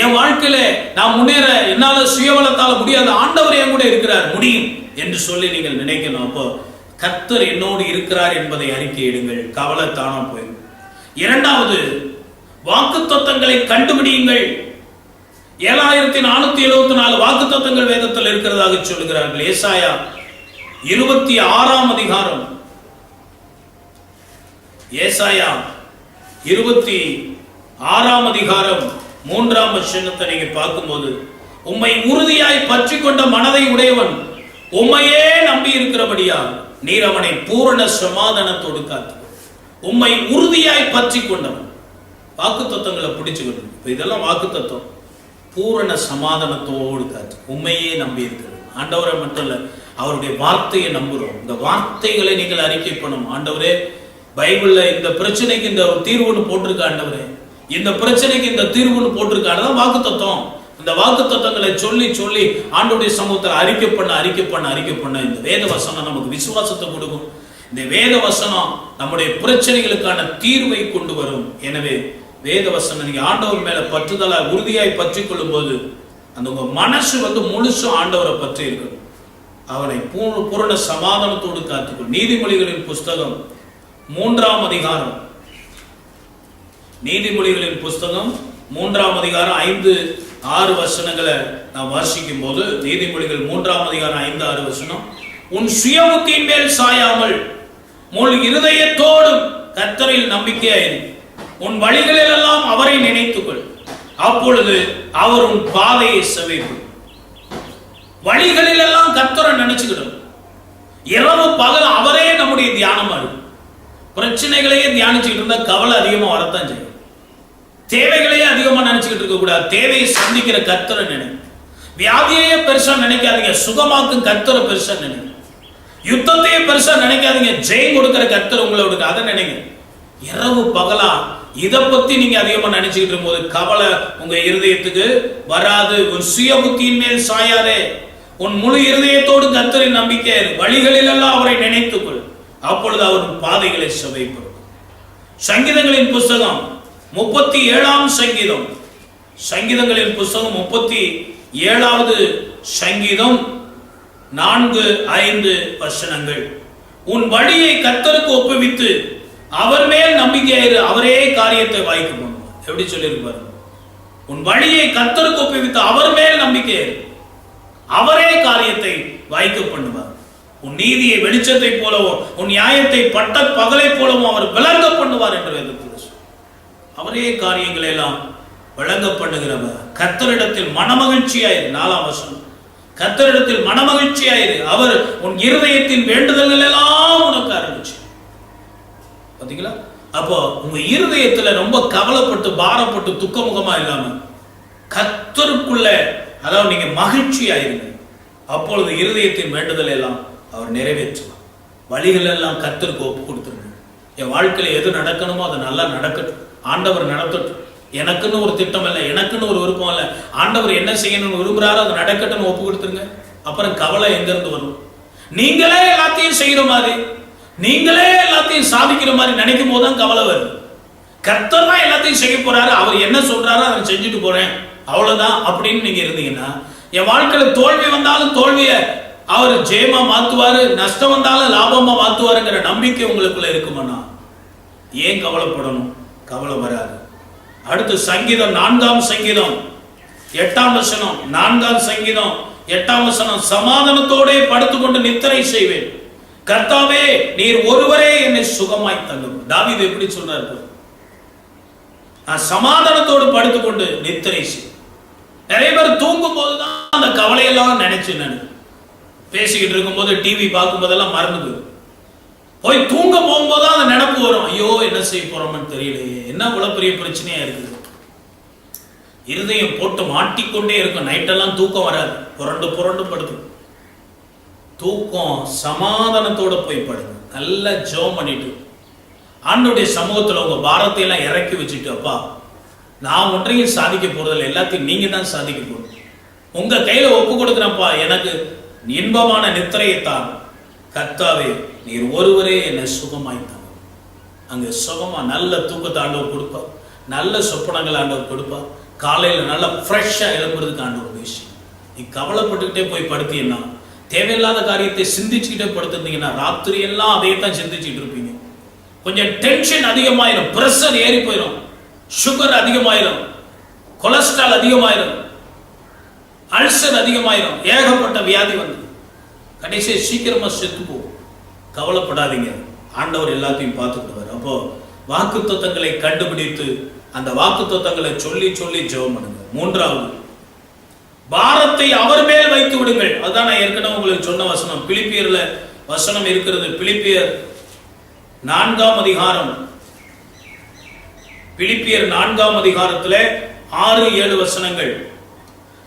என் வாழ்க்கையில நான் முன்னேற என்னால சுயபலத்தால முடியாது, ஆண்டவர் என் கூட இருக்கிறார், முடியும் என்று சொல்லி நீங்கள் நினைக்கணும். அப்போ கர்த்தர் என்னோடு இருக்கிறார் என்பதை அறிக்கையிடுங்கள். கவலை தானா போயிடும். இரண்டாவது, வாக்குத்தத்தங்களை கண்டுபிடியுங்கள். 7474 வாக்குத்தத்தங்கள் வேதத்தில் இருக்கிறதாக சொல்லுகிறார்கள். ஏசாயா 26ஆம் அதிகாரம், ஏசாயா 26ஆம் அதிகாரம் 3ஆம் வசனத்தை நீங்க பார்க்கும்போது, உம்மை உறுதியாய் பற்றி கொண்ட மனதை உடையவன் உம்மையே நம்பி இருக்கிறபடியால் நீர் அவனை பூரண சமாதானத்தோடு காத்து. உம்மை உறுதியாய் பற்றி கொண்டவன், வாக்குத்தத்தங்களை பிடிச்சுக்கணும். இப்ப இதெல்லாம் வாக்குத்தத்தம். பூரண சமாதானத்தோடு காத்து, உண்மையே நம்பி இருக்கிறது. ஆண்டவரை மட்டும் இல்ல, அவருடைய வார்த்தையை நம்புறோம். இந்த வார்த்தைகளை நீங்கள் அறிக்கை பண்ணணும். ஆண்டவரே, பைபிள்ல இந்த பிரச்சனைக்கு இந்த தீர்வுன்னு போட்டிருக்க, ஆண்டவரே இந்த பிரச்சனைக்கு இந்த தீர்வுன்னு போட்டிருக்காங்க வாக்கு தத்துவம். இந்த வாக்கு தத்துவங்களை சொல்லி சொல்லி ஆண்டவருடைய சமூகத்தில் அறிக்கை பண்ண இந்த வேத வசனம் நமக்கு விசுவாசத்தை கொடுக்கும். இந்த வேத வசனம் நம்முடைய பிரச்சனைகளுக்கான தீர்வை கொண்டு வரும். எனவே வேத வசனம் நீங்க ஆண்டவர் மேல பற்றுதலா உறுதியாய் பற்றி கொள்ளும் போது அந்த உங்க மனசு முழுசும் ஆண்டவரை பற்றி இருக்கும். அவனை பூரண சமாதானத்தோடு காத்துக்கொள். நீதிமொழிகளின் புஸ்தகம் 3ஆம் அதிகாரம், நீதிமொழிகளின் புஸ்தகம் 3ஆம் அதிகாரம் 5-6 வசனங்களை நாம் வாசிக்கும் போது, நீதிமொழிகள் 3ஆம் அதிகாரம் 5-6 வசனம், உன் சுயபுத்தியின் மேல் சாயாமல் முழு இருதயத்தோடும் கர்த்தரில் நம்பிக்கையாயிரு, உன் வழிகளில் எல்லாம் அவரை நினைத்துக்கொள், அப்பொழுது அவர் உன் பாதையை செவைக்கும். வழிகளில் எல்லாம் கர்த்தரை நினைச்சுக்கிடும். இரவு பகல் அவரே நம்முடைய தியானமா இருக்கும். பிரச்சனைகளையே தியானிச்சுக்கிட்டு இருந்தா கவலை அதிகமா வரத்தான் செய்யும். தேவைகளையே அதிகமா நினைச்சுக்கிட்டு இருக்க கூடாது. தேவையை சந்திக்கிற கர்த்தரை நினை. வியாதியையே பெருசா நினைக்காதீங்க, சுகமாக்கும் கர்த்தரை பெருசா நினைங்க. யுத்தத்தையே பெருசா நினைக்காதீங்க, ஜெயம் கொடுக்கிற கர்த்தர் உங்களோட அதை நினைங்க. இரவு பகலா இதை பத்தி நீங்க அதிகமா நினைச்சுக்கிட்டு இருக்கும் போது கவலை உங்க இருதயத்துக்கு வராது. உன் சுய புத்தியின் மேல் சாயாதே, உன் முழு இருதயத்தோடு கர்த்தரின் நம்பிக்கை, வழிகளில் எல்லாம் அவரை நினைத்துக்கொள், அப்பொழுது அவர் பாதைகளை செவைப்படும். சங்கீதங்களின் புஸ்தகம் 37ஆம் சங்கீதம், சங்கீதங்களின் புஸ்தகம் 37வது சங்கீதம் 4-5 வசனங்கள். உன் வழியை கர்த்தருக்கு ஒப்புவித்து அவர் மேல் நம்பிக்கையாயிரு, அவரே காரியத்தை வாய்க்க பண்ணுவார். எப்படி சொல்லியிருப்பாரு? உன் வழியை கர்த்தருக்கு ஒப்புவித்து அவர் மேல் நம்பிக்கையாயிரு, அவரே காரியத்தை வாய்க்க பண்ணுவார். உன் நீதியை வெளிச்சத்தை போலவும் உன் நியாயத்தை பட்ட பகலை போலவும் அவர் விளங்க பண்ணுவார் என்று வேதத்தில் அவரே காரியங்களை எல்லாம் விளங்க பண்ணுகிறவர். கர்த்தரிடத்தில் மனமகிழ்ச்சியாயிரு, 4ஆம் வசனம், கர்த்தரிடத்தில் மனமகிழ்ச்சியாயிரு, அவர் உன் இருதயத்தின் வேண்டுதல்கள் எல்லாம் உனக்கு ஆரம்பிச்சு. பாத்தீங்களா? அப்போ உங்க இருதயத்துல ரொம்ப கவலைப்பட்டு பாரப்பட்டு துக்கமுகமா இல்லாம கர்த்தருக்குள்ள, அதாவது நீங்க மகிழ்ச்சியாயிருங்க, அப்பொழுது இருதயத்தின் வேண்டுதல் எல்லாம் அவர் நிறைவேற்றுவார். வழிகள் எல்லாம் கர்த்தருக்கு ஒப்பு கொடுத்துருங்க. என் வாழ்க்கையில எது நடக்கணுமோ அது நல்லா நடக்கட்டும், ஆண்டவர் நடத்தட்டும். எனக்குன்னு ஒரு திட்டம் இல்லை, எனக்குன்னு ஒரு விருப்பம் இல்லை, ஆண்டவர் என்ன செய்யணும்னு விரும்புறாரோ அது நடக்கட்டும் ஒப்பு கொடுத்துருங்க. அப்புறம் கவலை எங்க இருந்து வரும்? நீங்களே எல்லாத்தையும் செய்யற மாதிரி, நீங்களே எல்லாத்தையும் சாதிக்கிற மாதிரி நினைக்கும் போதுதான் கவலை வருது. கர்த்தர் தான் எல்லாத்தையும் செய்ய போறாரு, அவர் என்ன சொல்றாரோ அதை செஞ்சுட்டு போறேன் அவ்வளவுதான் அப்படின்னு நீங்க இருந்தீங்கன்னா, என் வாழ்க்கையில தோல்வி வந்தாலும் தோல்வியை அவர் ஜெயமா மாத்துவாரு, நஷ்டம் வந்தாலும் லாபமா மாத்துவாருங்கிற நம்பிக்கை உங்களுக்குள்ள இருக்குமானா ஏன் கவலைப்படணும்? கவலை வராது. அடுத்து சங்கீதம் 4ஆம் சங்கீதம் 8ஆம் வசனம், 4ஆம் சங்கீதம் 8ஆம் வசனம், சமாதானத்தோட படுத்துக்கொண்டு நித்திரை செய்வேன், கர்த்தாவே நீர் ஒருவரே என்னை சுகமாய் தள்ளும். தாவீது எப்படி சொல்றாரு? நான் சமாதானத்தோடு படுத்துக்கொண்டு நித்திரை செய். நிறைய பேர் தூங்கும் போதுதான் அந்த கவலையெல்லாம் நினைச்சு பேசிக்கிட்டு இருக்கும் போது டிவி பார்க்கும் போதெல்லாம் மறந்து போய் தூங்க போகும்போதுதான் அந்த நினைப்பு வரும். ஐயோ என்ன செய்ய போறோம்னு தெரியலையே, என்ன இவ்வளவு பெரிய பிரச்சனையா இருக்குது. இருதயம் போட்டு மாட்டிக்கொண்டே இருக்கும். நைட்டெல்லாம் தூக்கம் வராது, புரண்டு புரண்டு படுக்கும். தூக்கம் சமாதானத்தோட போய் படுங்க. நல்லா ஜெபம் பண்ணிட்டு ஆண்டவருடைய சமூகத்தில் உங்க பாரத்தை எல்லாம் இறக்கி வச்சுட்டு, அப்பா நான் ஒன்றையும் சாதிக்க போறதில்லை, எல்லாத்தையும் நீங்க தான் சாதிக்க போறீங்க, உங்க கையில ஒப்பு கொடுக்குறப்பா, எனக்கு இன்பமான நித்திரையைத்தான், கர்த்தாவே நீர் ஒருவரே என்னை சுகமாய்த்தான். அங்க சுகமா நல்ல தூக்கத்தை ஆண்டவர் கொடுப்பா, நல்ல சொப்பனங்கள் ஆண்டவர் கொடுப்பா. காலையில நல்லா ஃப்ரெஷ்ஷா எழுப்புறதுக்கு ஆண்டவர் விஷயம். நீ கவலைப்பட்டுக்கிட்டே போய் படுத்தீங்கன்னா, தேவையில்லாத காரியத்தை சிந்திச்சுக்கிட்டே படுத்திருந்தீங்கன்னா ராத்திரி எல்லாம் அதே தான் சிந்திச்சுட்டு இருப்பீங்க. கொஞ்சம் டென்ஷன் அதிகமாயிரும், பிரஷர் ஏறி போயிடும், சுகர் அதிகமாயிரும், கொலஸ்ட்ரால் அதிகமாயிரும், அல்சர் அதிகமாயிரும், ஏகப்பட்ட வியாதி வந்து கடைசி சீக்கிரமா செத்து போகும். கவலைப்படாதீங்க, ஆண்டவர் எல்லாத்தையும் பார்த்துக்கிடுவார். அப்போ வாக்குத்தத்தங்களை கண்டுபிடித்து அந்த வாக்குத்தத்தங்களை சொல்லி சொல்லி ஜெபம் பண்ணுங்க. 3வது, பாரத்தை அவர் மேல் வைத்து விடுங்கள். அதுதான் நான் ஏற்கனவே உங்களுக்கு சொன்ன வசனம். பிலிப்பியர்ல வசனம் இருக்கிறது. பிலிப்பியர் 4ஆம் அதிகாரம், பிலிப்பியர் 4ஆம் அதிகாரத்துல 6-7 வசனங்கள்.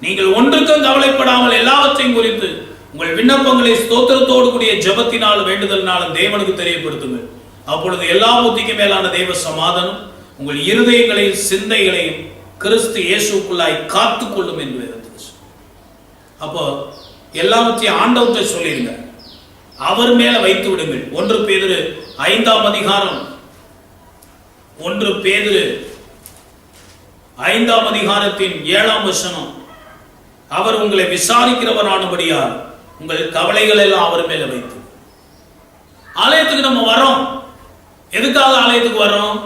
நீங்கள் ஒன்றுக்கும் கவலைப்படாமல் எல்லாவற்றையும் குறித்து உங்கள் விண்ணப்பங்களை ஸ்தோத்திரத்தோடு கூடிய ஜெபத்தினால் வேண்டுதலினாலும் தேவனுக்கு தெரியப்படுத்துங்கள். அப்பொழுது எல்லா புத்திக்கு மேலான தேவ சமாதானம் உங்கள் இருதயங்களையும் சிந்தைகளையும் கிறிஸ்து இயேசுக்குள்ளாய் காத்துக்கொள்ளும் என்று. அப்போ எல்லாவற்றையும் ஆண்டவர்கிட்ட சொல்லிருங்க, அவர் மேல வைத்து விடுங்கள். 1 பேதுரு 5ஆம் அதிகாரம், 1 பேதுரு 5ஆம் அதிகாரத்தின் 7ஆம் வசனம், அவர் உங்களை விசாரிக்கிறவரானபடியால் உங்கள் கவலைகள் எல்லாம் அவர் மேல வைத்து. ஆலயத்துக்கு நம்ம வரோம், எதுக்காக ஆலயத்துக்கு வரோம்?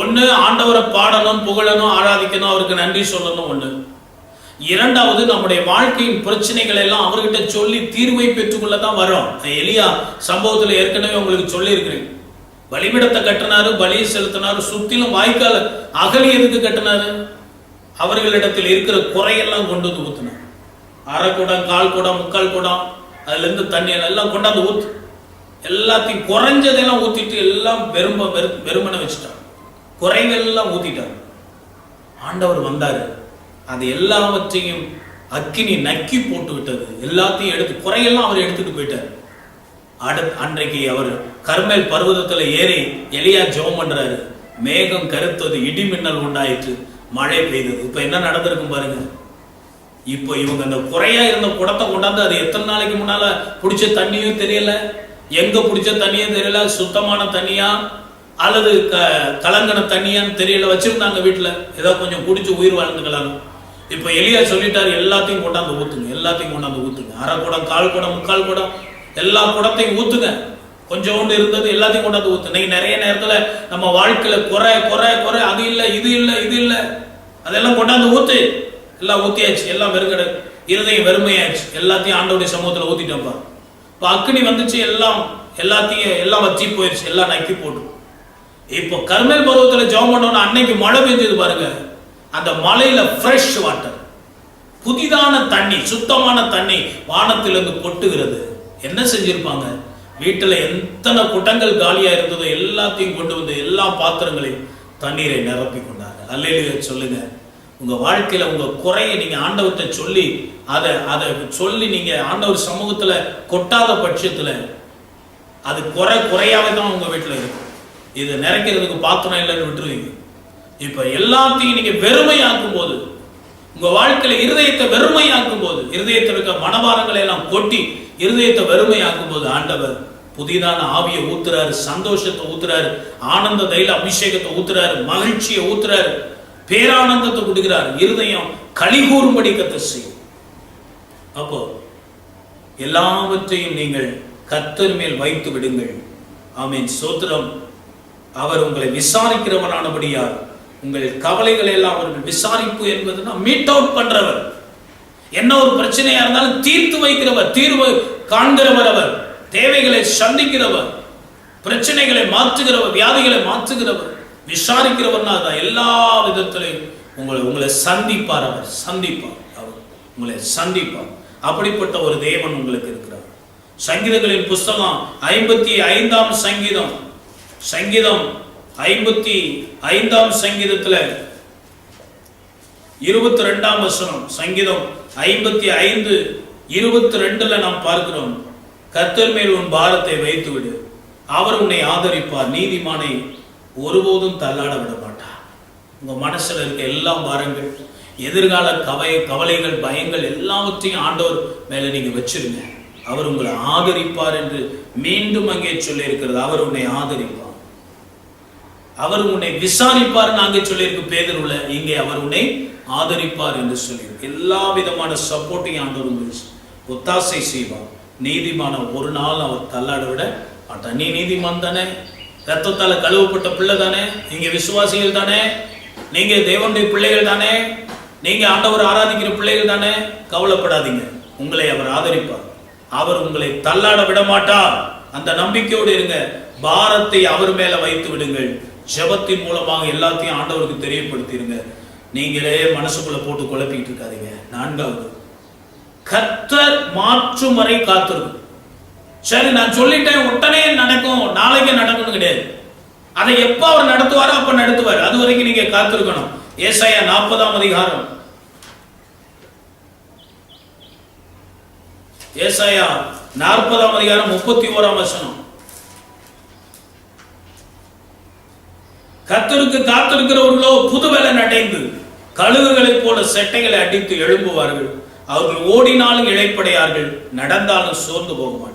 ஒண்ணு ஆண்டவரை பாடணும், புகழணும், ஆராதிக்கணும், அவருக்கு நன்றி சொல்லணும். ஒண்ணு. 2வது நம்முடைய வாழ்க்கையின் பிரச்சனைகள் எல்லாம் அவர்கிட்ட சொல்லி தீர்வை பெற்றுக்கொள்ளதான் வரோம். எலியா சம்பவத்தில் ஏற்கனவே உங்களுக்கு சொல்லி இருக்கிறேன். பலிபீடத்தை கட்டினாரு, பலியை செலுத்தினாரு, சுத்திலும் வாய்க்கால் அகலி எதுக்கு கட்டினாரு? அவர்களிடத்தில் இருக்கிற குறையெல்லாம் கொண்டு வந்து ஊத்தினார். அரை குடம், கால் குடம், முக்கால் குடம், அதுல இருந்து தண்ணி எல்லாம் கொண்டாந்து ஊத்து, எல்லாத்தையும் குறைஞ்சதெல்லாம் ஊத்திட்டு எல்லாம் வெறுமனை வச்சுட்டார். குறைவெல்லாம் ஊத்திட்டார். ஆண்டவர் வந்தாரு, அது எல்லாவற்றையும் அக்கினி நக்கி போட்டு விட்டது. எல்லாத்தையும் எடுத்து, குறையெல்லாம் அவர் எடுத்துட்டு போயிட்டார். அன்றைக்கு அவர் கர்மேல் பர்வதத்துல ஏறி எலியா ஜெபம் பண்றாரு. மேகம் கருத்தது, இடி மின்னல் உண்டாயிற்று, மழை பெய்தது. இப்ப என்ன நடந்திருக்கும் பாருங்க. இப்போ இவங்க அந்த குறையா இருந்த குடத்தை கொண்டாந்து, அது எத்தனை நாளைக்கு முன்னால பிடிச்ச தண்ணியும் தெரியல, எங்க பிடிச்ச தண்ணியும் தெரியல, சுத்தமான தண்ணியா அல்லது கலங்கன தண்ணியான்னு தெரியல, வச்சிருந்தாங்க வீட்டுல, ஏதோ கொஞ்சம் குடிச்சு உயிர் வாழ்ந்துக்கலாம். இப்ப எலியா சொல்லிட்டாரு, எல்லாத்தையும் கொண்டாந்து ஊத்துங்க, எல்லாத்தையும் கொண்டாந்து ஊத்துங்க, அரை குடம், கால் குடம், முக்கால் குடம், எல்லா குடத்தையும் ஊத்துங்க. கொஞ்சோண்டு இருந்தது எல்லாத்தையும் கொண்டாந்து ஊத்து. இன்னைக்கு நிறைய நேரத்துல நம்ம வாழ்க்கையில குறை குறை குறை, அது இல்லை, இது இல்லை, இது இல்லை, அதெல்லாம் கொண்டாந்து ஊத்து. எல்லாம் ஊத்தியாச்சு, எல்லாம் வெறுங்கட, இருதயம் வெறுமையாச்சு, எல்லாத்தையும் ஆண்டவருடைய சமூகத்துல ஊத்திட்டோம்ப்பா. இப்ப அக்னி வந்துச்சு, எல்லாம் வச்சு போயிடுச்சு, எல்லாம் நக்கி போட்டு. இப்போ கர்மேல் பருவத்துல ஜெபம் பண்ணோம்னா அன்னைக்கு மழை பெஞ்சது பாருங்க. அந்த மலையில ஃப்ரெஷ் வாட்டர், புதிதான தண்ணி, சுத்தமான தண்ணி வானத்திலிருந்து கொட்டுகிறது. என்ன செஞ்சிருப்பாங்க? வீட்டுல எத்தனை குட்டங்கள் காலியா இருந்ததோ எல்லாத்தையும் கொண்டு வந்து எல்லா பாத்திரங்களையும் தண்ணீரை நிரப்பி கொண்டாங்க. அல்லேலூயா சொல்லுங்க. உங்க வாழ்க்கையில உங்க குறையை நீங்க ஆண்டவர்கிட்ட சொல்லி அதை சொல்லி நீங்க ஆண்டவர் சமூகத்துல கொட்டாத பட்சத்துல அது குறையாவே தான் உங்க வீட்டுல இருக்கும். இது நிறைக்கிறதுக்கு பாத்திரம் இல்லைன்னு விட்டுருவீங்க. இப்ப எல்லாத்தையும் நீங்க வெறுமையாக்கும் போது, உங்க வாழ்க்கையில இருதயத்தை வெறுமையாக்கும் போது, இருதயத்தில் இருக்க மனபாரங்களை எல்லாம் கொட்டி இருதயத்தை வெறுமையாக்கும் போது ஆண்டவர் புதிதான ஆவியை ஊத்துறாரு, சந்தோஷத்தை ஊத்துறாரு, ஆனந்த தைல அபிஷேகத்தை ஊத்துறாரு, மகிழ்ச்சியை ஊத்துறாரு, பேரானந்தத்தை கொடுக்கிறார். இருதயம் களிகூறும்படி கர்த்தர் செய்யும். அப்போ எல்லாவற்றையும் நீங்கள் கர்த்தர் மேல் வைத்து விடுங்கள். ஆமென், ஸ்தோத்திரம். அவர் உங்களை விசாரிக்கிறவனானபடியால் உங்கள் கவலைகளை எல்லாம் அவர்கள் விசாரிப்பு என்பதுனா மீட் அவுட் பண்றவர். என்ன ஒரு பிரச்சனையா இருந்தாலும் தீர்த்து வைக்கிறவர், தீர்வு காண்கிறவர், அவர் தேவைகளை சந்திக்கிறவர், பிரச்சனைகளை மாற்றுகிறவர், வியாதிகளை மாற்றுகிறவர், விசாரிக்கிறவர்னா அதான். எல்லா விதத்திலையும் உங்களை சந்திப்பார், அவர் சந்திப்பார், அவர் உங்களை சந்திப்பார். அப்படிப்பட்ட ஒரு தேவன் உங்களுக்கு இருக்கிறார். சங்கீதங்களின் புஸ்தகம் 55ஆம் சங்கீதம், சங்கீதம் 55ஆம் சங்கீதத்துல 22ஆம் வசனம், சங்கீதம் 55:22 நாம் பார்க்கிறோம். கர்த்தர் மேல் உன் பாரத்தை வைத்து விடு, அவர் உன்னை ஆதரிப்பார், நீதிமானை ஒருபோதும் தள்ளாட விட மாட்டார். உங்க மனசுல இருக்க எல்லா பாரங்கள், எதிர்கால கவலைகள், பயங்கள் எல்லாவற்றையும் ஆண்டவர் மேல நீங்க வச்சிருங்க. அவர் உங்களை ஆதரிப்பார் என்று மீண்டும் அங்கே சொல்லி இருக்கிறது. அவர் உன்னை ஆதரிப்பார், அவர் உன்னை விசாரிப்பார். நாங்க சொல்லியிருக்கு பேதுருல, இங்கே அவர் உன்னை ஆதரிப்பார் என்று சொல்லி எல்லா விதமான சப்போர்ட்டையும் ஆண்டவர் உங்களுக்கு ஒத்தாசை செய்வார். நீதிமான ஒரு நாள் அவர் தள்ளாட விட மாட்டார். நீ நீதிமான் தானே, ரத்தத்தால கழுவப்பட்ட பிள்ளை தானே, நீங்க விசுவாசிகள் தானே, நீங்க தேவனுடைய பிள்ளைகள் தானே, நீங்க ஆண்டவர் ஆராதிக்கிற பிள்ளைகள் தானே, கவலைப்படாதீங்க. உங்களை அவர் ஆதரிப்பார், அவர் உங்களை தள்ளாட விட மாட்டார். அந்த நம்பிக்கையோடு இருங்க. பாரத்தை அவர் மேல வைத்து விடுங்கள். ஜெபத்தின் மூலமாக எல்லாத்தையும் ஆண்டவருக்கு தெரியப்படுத்திடுங்க. நீங்களே மனசுக்குள்ள போட்டு குழப்பிக்கிட்டு இருக்காதீங்க. 4வது, கர்த்தர் மாற்றும் வரை காத்திருக்கும். சரி, நான் சொல்லிட்டேன் உடனே நடக்கும், நாளைக்கு நடக்கணும் கிடையாது. அதை எப்ப அவர் நடத்துவாரோ அப்ப நடத்துவார். அது வரைக்கும் நீங்க காத்திருக்கணும். ஏசாயா 40ஆம் அதிகாரம், ஏசாயா 40ஆம் அதிகாரம் 31ஆம் வசனம். கர்த்தருக்கு காத்திருக்கிறவர்களோ புதுபலன் அடைந்து கழுகுகளைப் போல செட்டைகளை அடித்து எழும்புவார்கள். அவர்கள் ஓடினாலும் இளைப்படையார்கள், நடந்தாலும் சோர்ந்து போக மாட்டார்கள்.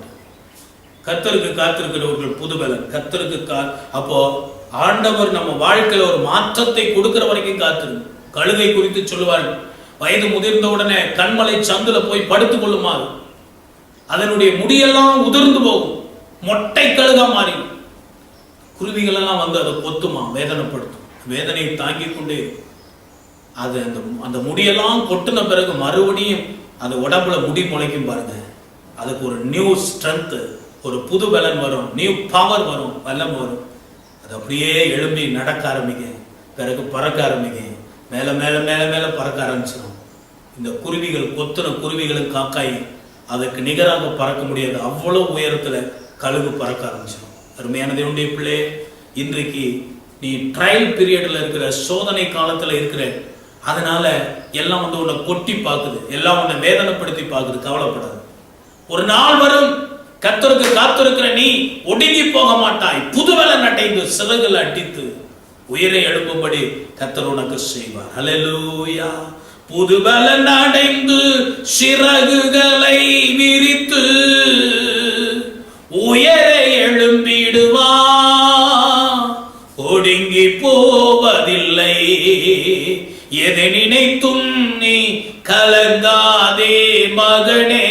கர்த்தருக்கு காத்திருக்கிறவர்கள் புதுபலன். கர்த்தருக்கு அப்போ ஆண்டவர் நம்ம வாழ்க்கையில ஒரு மாற்றத்தை கொடுக்கிற வரைக்கும் காத்திருக்கு. கழுகை குறித்து சொல்லுவார்கள், வயது முதிர்ந்த உடனே கண்மலை சந்துல போய் படுத்துக் கொள்ளுமாறு அதனுடைய முடியெல்லாம் உதிர்ந்து போகும், மொட்டை கழுகா மாறி குருவிகள் எல்லாம் வந்து அதை கொத்துமா, வேதனைப்படுத்தும். வேதனையை தாங்கி கொண்டே அது அந்த முடியெல்லாம் கொட்டின பிறகு மறுபடியும் அந்த உடம்புல முடி முளைக்கும் பாருங்க. அதுக்கு ஒரு நியூ ஸ்ட்ரென்த், ஒரு புது பலன் வரும், நியூ பவர் வரும், வல்லம் வரும். அது அப்படியே எழும்பி நடக்க ஆரம்பிக்க, பிறகு பறக்க ஆரம்பிக்க, மேல மேல மேல மேல பறக்க ஆரம்பிச்சிடும். இந்த குருவிகள், கொத்துன குருவிகளும் காக்காய் அதுக்கு நிகராக பறக்க முடியாது. அவ்வளவு உயரத்துல கழுகு பறக்க ஆரம்பிச்சிடும். அருமையான தேவனுடைய பிள்ளை, இன்றைக்கு நீ ட்ரையல் பீரியட்ல இருக்கிற, சோதனை காலத்துல இருக்கிற, அதனால எல்லாம் வந்து உன்னை கொட்டி பார்க்குது, எல்லாம் உன்னை வேதனைப்படுத்தி பார்க்குது. கவலைப்படாது. ஒரு நாள் வரும், கர்த்தருக்கு காத்திருக்கிற நீ ஒடுங்கி போக மாட்டாய். புதுவெள அடைந்து சிறகுகள் அடித்து உயிரை எழுப்பும்படி கர்த்தர் உனக்கு செய்வார். ஹல்லேலூயா. புதுபலன் அடைந்து சிறகுகளை விரித்து உயரை எழும்பிடுவா, ஒடுங்கி போவதில்லை. எதை நினைத்தும் நீ கலங்காதே மகனே,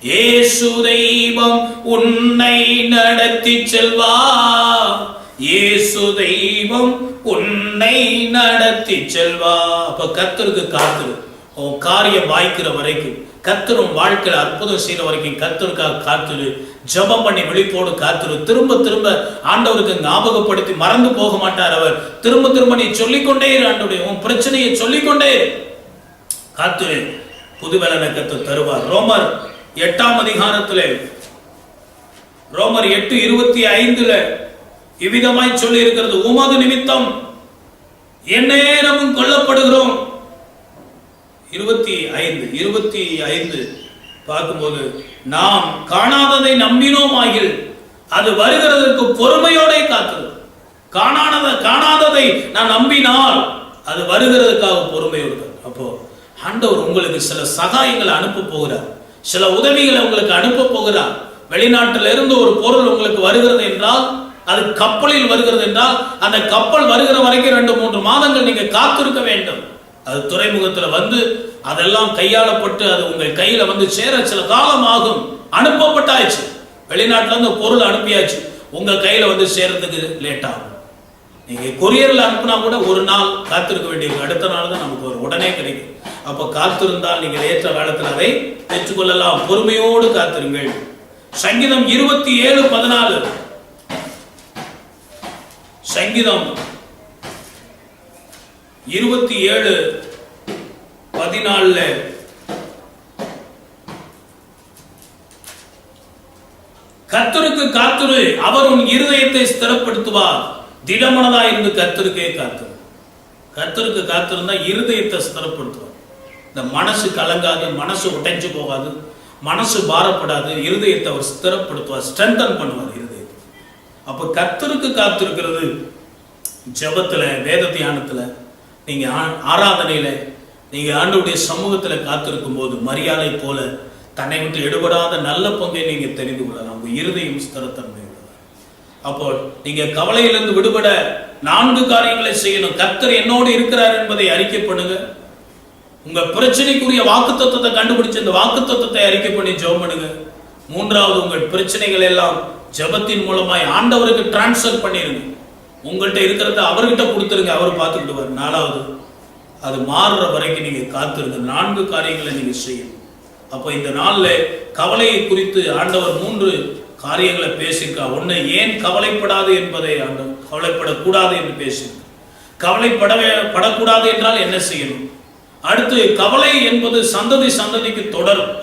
இயேசு தெய்வம் உன்னை நடத்தி செல்வா, இயேசு தெய்வம் உன்னை நடத்தி செல்வா. அப்ப கர்த்தருக்கு காத்துரு. உன் காரியம் வாய்க்கிற வரைக்கும், கர்த்தர் உன் வாழ்க்கையில அற்புதம் செய்யற வரைக்கும் கர்த்தருக்காக காத்துரு. ஜெபம் பண்ணி விழிப்போடு காத்துரு. திரும்ப திரும்ப ஆண்டவருக்கு ஞாபகப்படுத்தி மறந்து போக மாட்டார் அவர். திரும்ப திரும்ப நீ சொல்லிக்கொண்டே இரு, ஆண்டவருடைய உன் பிரச்சனையை சொல்லிக்கொண்டே காத்துரு. புதுபலனை கர்த்தர் தருவார். ரோமர் 8ஆம் அதிகாரத்திலே, ரோமர் 8:25 இவ்விதமாய் சொல்லி இருக்கிறது, உமது நிமித்தம் எந்நேரமும் கொல்லப்படுகிறோம். 25 பார்க்கும்போது, நாம் காணாததை நம்பினோம் ஆகில் அது வருகிறதற்கு பொறுமையோட காத்திரு. காணாததை நான் நம்பினால் அது வருகிறதுக்காக பொறுமையோடு. அப்போ ஆண்டவர் உங்களுக்கு சில சகாயங்களை அனுப்ப போகிறார், சில உதவிகளை உங்களுக்கு அனுப்ப போகிறார். வெளிநாட்டில இருந்து ஒரு பொருள் உங்களுக்கு வருகிறது என்றால், அது கப்பலில் வருகிறது என்றால், அந்த கப்பல் வருகிற வரைக்கும் 2-3 மாதங்கள் நீங்க காத்திருக்க வேண்டும். அது துறைமுகத்துல வந்து அதெல்லாம் கையாளப்பட்டு அது உங்கள் கையில வந்து சேர சில காலம் ஆகும். அனுப்பப்பட்டாச்சு, வெளிநாட்டுல இருந்து பொருள் அனுப்பியாச்சு, உங்க கையில வந்து சேர்றதுக்கு லேட் ஆகும். நீங்க கொரியர்ல அனுப்புனா கூட ஒரு நாள் காத்திருக்க வேண்டியது, அடுத்த நாள் தான் நமக்கு ஒரு உடனே கிடைக்கும். அப்ப காத்திருந்தால் நீங்கள் ஏற்ற காலத்தில் அதை பெற்றுக்கொள்ளலாம். பொறுமையோடு காத்திருங்கள். சங்கீதம் 27:14. சங்கீதம் 27:14 கர்த்தருக்கு காத்திரு, அவர் உன் இருதயத்தை ஸ்திரப்படுத்துவார். திடமனதா இருந்து கர்த்தருக்கே காத்திரு. கர்த்தருக்கு காத்திருந்தா இருதயத்தை ஸ்திரப்படுத்துவார். இந்த மனசு கலங்காது, மனசு உடைஞ்சு போகாது, மனசு பாரப்படாது. இருதயத்தை அவர் ஸ்திரப்படுத்துவார், ஸ்ட்ரென்தன் பண்ணுவார் இருதயத்தை. அப்ப கர்த்தருக்கு காத்திருக்கிறது ஜெபத்துல, வேத தியானத்துல, நீங்க ஆராதனையில, நீங்க ஆண்டவருடைய சமூகத்துல காத்திருக்கும் போது மரியாதை போல தன்னை விட்டு எடுபடாத நல்ல பங்கை நீங்க தெரிந்து கொள்ளலாம். உங்க இருதயம் ஸ்திரத்தன்மை உள்ளது. அப்போ நீங்க கவலையிலிருந்து விடுபட 4 காரியங்களை செய்யணும். கர்த்தர் என்னோடு இருக்கிறார் என்பதை அறிக்கை பண்ணுங்க. உங்க பிரச்சனைக்குரிய வாக்குத்தத்தத்தை கண்டுபிடிச்சு அந்த வாக்குத்தத்தத்தை அறிக்கை பண்ணி ஜெபம் பண்ணுங்க. 3வது, உங்கள் பிரச்சனைகள் எல்லாம் ஜெபத்தின் மூலமாய் ஆண்டவருக்கு டிரான்ஸ்ஃபர் பண்ணிருங்க. உங்கள்கிட்ட இருக்கிறத அவர்கிட்ட கொடுத்துருங்க, அவர் பார்த்துக்கிடுவார். 4வது, அது மாறுற வரைக்கும் நீங்க காத்திருங்க. 4 காரியங்களை நீங்க செய்யணும். அப்போ இந்த நாள்ல கவலையை குறித்து ஆண்டவர் 3 காரியங்களை பேசியிருக்கா. ஒண்ணு, ஏன் கவலைப்படாது என்பதை ஆண்டவர், கவலைப்படக்கூடாது என்று பேசியிருக்க. கவலைப்படக்கூடாது என்றால் என்ன செய்யணும்? அடுத்து, கவலை என்பது சந்ததிக்கு தொடரும்.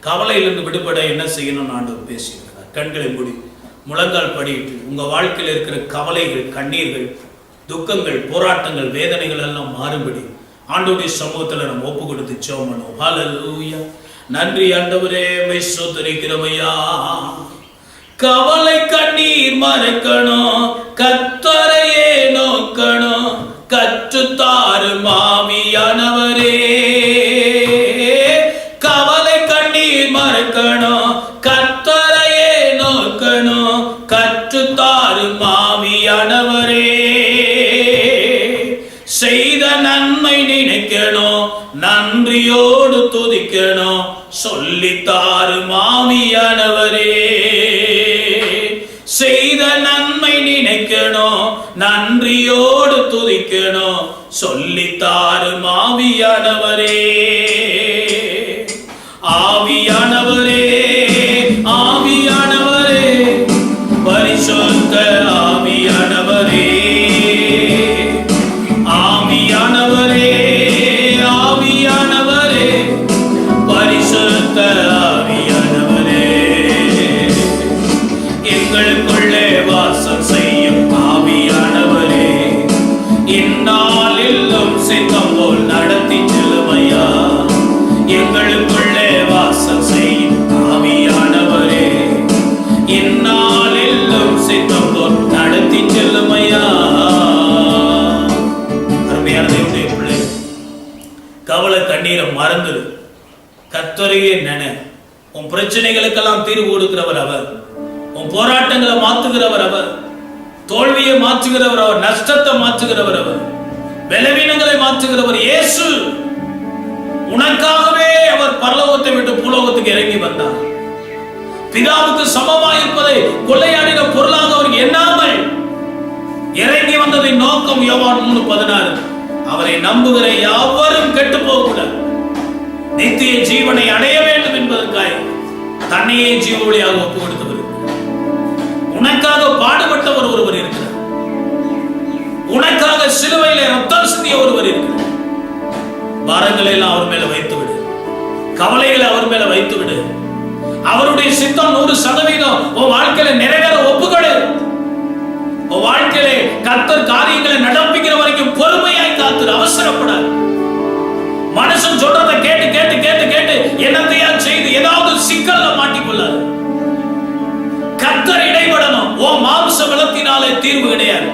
கவலையிலிருந்து விடுபட என்ன செய்யணும் ஆண்டவர் பேசியிருக்கிறார். கண்களை மூடி முழங்கால் படியிட்டு உங்க வாழ்க்கையில் இருக்கிற கவலைகள், கண்ணீர்கள், துக்கங்கள், போராட்டங்கள், வேதனைகள் எல்லாம் மாறுபடி ஆண்டவருடைய சமூகத்துல நம்ம ஒப்பு கொடுத்து ஜெபம் பண்ணுவோம். ஹல்லேலூயா. நன்றி ஆண்டவரே, உம்மை ஸ்தோத்திரிக்கிறோம் ஐயா. கவலை கண்ணீர் மறக்கணும், கர்த்தரையே நோக்கணும், கற்றுத்தாரும் ஆவியானவரே. கவலை கண்ணீர் மறக்கணும், கர்த்தரையே நோக்கணும், கற்றுத்தாரும் ஆவியானவரே. செய்த நன்மை நினைக்கணும், நன்றியோடு துதிக்கணும், சொல்லித்தாரும் ஆவியானவரே. செய்த நன்மை நினைக்கணும், நன்றியோடு துதிக்கணும், சொல்லித்தாரும் ஆவியானவரே. ஆவியானவரே, ஆவியானவரே, பரிசுத்த ஆவியானவரே, ஆவியானவரே, ஆவியானவரே, பரிசுத்த ஆவியானவரே, எங்களுக்குள்ளே வாசம் செய்யும் ஆவியானவரே, இந்நாளிலும் சித்தம் போல் நடத்தி செல்லுமையா. எங்களுக்குள்ளே வாசம் செய்யும் ஆவியானவரே, இந்நாளிலும் சித்தம் போல் நடத்தி செல்லுமையா. அருமையான தேவனுடைய பிள்ளை, கவலை கண்ணீரை மறந்துடு, கர்த்தரையே நினை. உன் பிரச்சனைகளுக்கெல்லாம் தீர்வு கொடுக்கிறவர் அவர். உன் போராட்டங்களை மாற்றுகிறவர் அவர். தோல்வியை மாற்றுகிறவர் அவர். நஷ்டத்தை மாற்றுகிறவர் அவர். பலவீனங்களை மாற்றுகிறவர் இயேசு. உனக்காகவே அவர் பரலோகத்தை விட்டு பூலோகத்துக்கு இறங்கி வந்தார். பிதாவுக்கு சமமாயிருப்பதை கொள்ளையாடின பொருளாக அவர் எண்ணாமல் இறங்கி வந்ததின் நோக்கம் யோவான் 3:16, அவரை நம்புகிற யாவரும் கெட்டு போகக்கூடாது, நித்திய ஜீவனை அடைய வேண்டும் என்பதற்காக தன்னையே ஜீவ ஒளியாக ஒப்பு கொடுத்தவர். உனக்காக பாடுபட்டவர் ஒருவர் இருக்கிறார். உனக்காக சிலுவையில ரத்தம் சிந்திய ஒருவர் இருக்கிறார். பாரங்களை எல்லாம் அவர் மேல வைத்து விடு, கவலைகளை அவர் மேல வைத்து விடு. அவருடைய சித்தம் 100% உன் வாழ்க்கையில நிறைவேற ஒப்புக்கொடு. உன் வாழ்க்கையில கர்த்தர் காரியங்களை நடப்பிக்கிற வரைக்கும் பொறுமையாய் காத்து, அவசரப்படாது. மனுஷன் சொல்றதை கேட்டு கேட்டு கேட்டு கேட்டு என்னத்தையா செய்து ஏதாவது சிக்கல்ல மாட்டிக்கொள்ளாது. கர்த்தர் இடைபடணும். உன் மாம்ச பலத்தினாலே தீர்வு கிடையாது,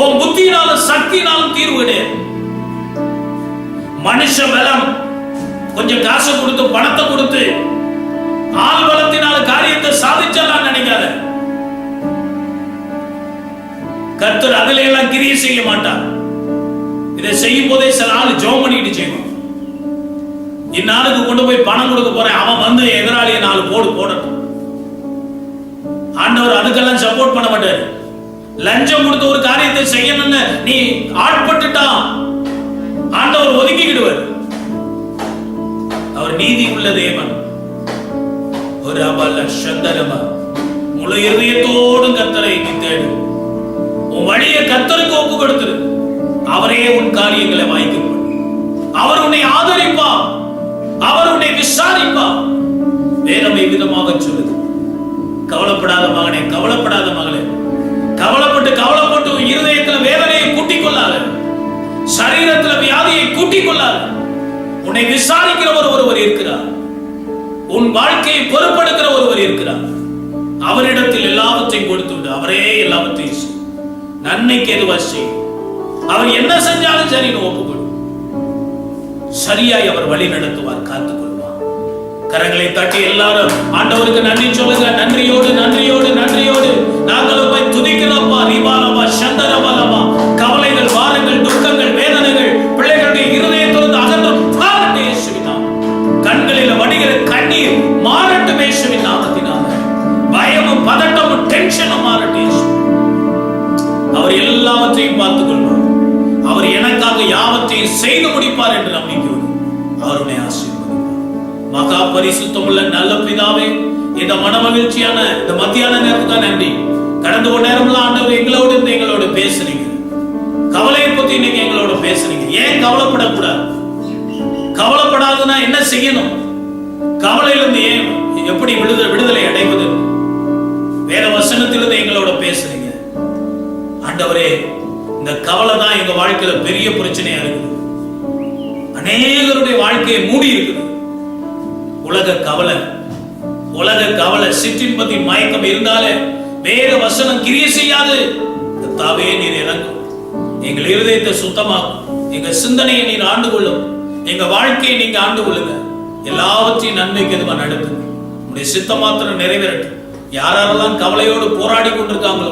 உன் புத்தியினாலும் சக்தியினாலும் தீர்வு கிடையாது. மனுஷ பலம், கொஞ்சம் காசு கொடுத்து பணத்தை கொடுத்து ஆள் பலத்தினால காரியத்தை சாதிச்சலாம் நினைக்காத. கர்த்தர் அதில எல்லாம் கிரியை செய்ய மாட்டார். இதை செய்யும் போதே சில ஆள் ஜெபம் பண்ணிட்டு செய்வோம். இந்நாளுக்கு கொண்டு போய் பணம் கொடுக்க போறேன், அவன் வந்து எதிராளியை 4 போடு போடட்டும். ஆண்டவர் அதுக்கெல்லாம் சப்போர்ட் பண்ண மாட்டாரு. லஞ்சம் கொடுத்த ஒரு காரியத்தை செய்யணும்னு நீ ஆட்பட்டுட்டான், ஆண்டவர் ஒதுக்கிடுவார். அவர் நீதி உள்ள தேவன். ஒரு அபல சந்தரமா முழு இதயத்தோடும் கர்த்தரை நீ தேடு. உன் வழியை கர்த்தருக்கு ஒப்பு கொடுத்துரு. அவரே உன் காரியங்களை வாய்க்கும். அவர் உன்னை ஆதரிப்பா, அவர் உன்னை விசாரிப்பா. வேதம் விதமாக சொல்லுது, கவலைப்படாத மகனே, கவலைப்படாத மகளே, கவலைப்பட்டு இருதயத்தில் வேதனையை கூட்டிக் கொள்ளாத, சரீரத்தில் வியாதியை கூட்டிக் கொள்ளாத. உன்னை விசாரிக்கிறவர் ஒருவர் இருக்கிறார், உன் வாழ்க்கையை பொறுப்பெடுக்கிற ஒருவர் இருக்கிறார். அவரிடத்தில் எல்லாவற்றையும் கொடுத்து விடு. அவரே எல்லாவற்றையும் நன்மைக்கு எதுவா செய்யும். அவர் என்ன செஞ்சாலும் சரி ஒப்புக்கொடு. சரியாய் அவர் வழி நடத்துவார், காத்துக்கொள்வார். கரங்களை தட்டி எல்லாரும் ஆண்டவருக்கு நன்றி சொல்லுங்க. நன்றியோடு நன்றியோடு நன்றியோடு நாங்கள் போய் துதிக்கிறோம்ப்பா. ரிபாலமா சந்தரபாலமா கவலைகள், வாரங்கள், துக்கங்கள், வேதனைகள் பிள்ளைகளுடைய இருதயத்திலிருந்து அகன்றும் மாறட்டும் இயேசுவின் நாமம். கண்களில் வடிகிற கண்ணீர் மாறட்டும் இயேசுவின் நாமத்தினால. பயமும் பதட்டமும் டென்ஷனும் மாறட்டும் இயேசு. அவர் எல்லாவற்றையும் பார்த்துக் கொள்வார். அவர் எனக்காக யாவற்றையும் செய்து முடிப்பார் என்று நம்பிக்கையோடு அவருடைய ஆசீர்வதிப்பார். மகா பரிசுத்தமுள்ள நல்ல பிதாவே, இந்த மனமகிழ்ச்சியான இந்த மத்தியான நேரத்துக்காக நன்றி. கடந்த ஒரு நேரம்லாம் ஆண்டவர் எங்களோடு இருந்து எங்களோட பேசுறீங்க. கவலையை பத்தி இன்னைக்கு எங்களோட பேசுறீங்க. ஏன் கவலைப்படக்கூடாது? கவலைப்படாதுன்னா என்ன செய்யணும்? கவலையிலிருந்து ஏன் எப்படி விடுதலை அடைவது? வேற வசனத்திலிருந்து எங்களோட பேசுறீங்க. ஆண்டவரே, இந்த கவலை தான் எங்க வாழ்க்கையில பெரிய பிரச்சனையா இருக்குது. அநேகருடைய வாழ்க்கையை மூடி இருக்குது. உலக கவலை, சிற்றின்பத்தின் மயக்கம் இருந்தாலே வேற வசனம் கிரிய செய்யாது. கர்த்தாவே, நீர் இறங்கும். எங்கள் இருதயத்தை சுத்தமாக்கும். எங்க சிந்தனையை நீர் ஆண்டு கொள்ளும். எங்க வாழ்க்கையை நீங்க ஆண்டு கொள்ளுங்க. எல்லாவற்றையும் நன்மைக்கு எதுவா நடத்துங்க. உங்களுடைய சித்தம் மாத்திரம் நிறைவேறட்டும். யாரெல்லாம் கவலையோடு போராடி கொண்டிருக்காங்களோ,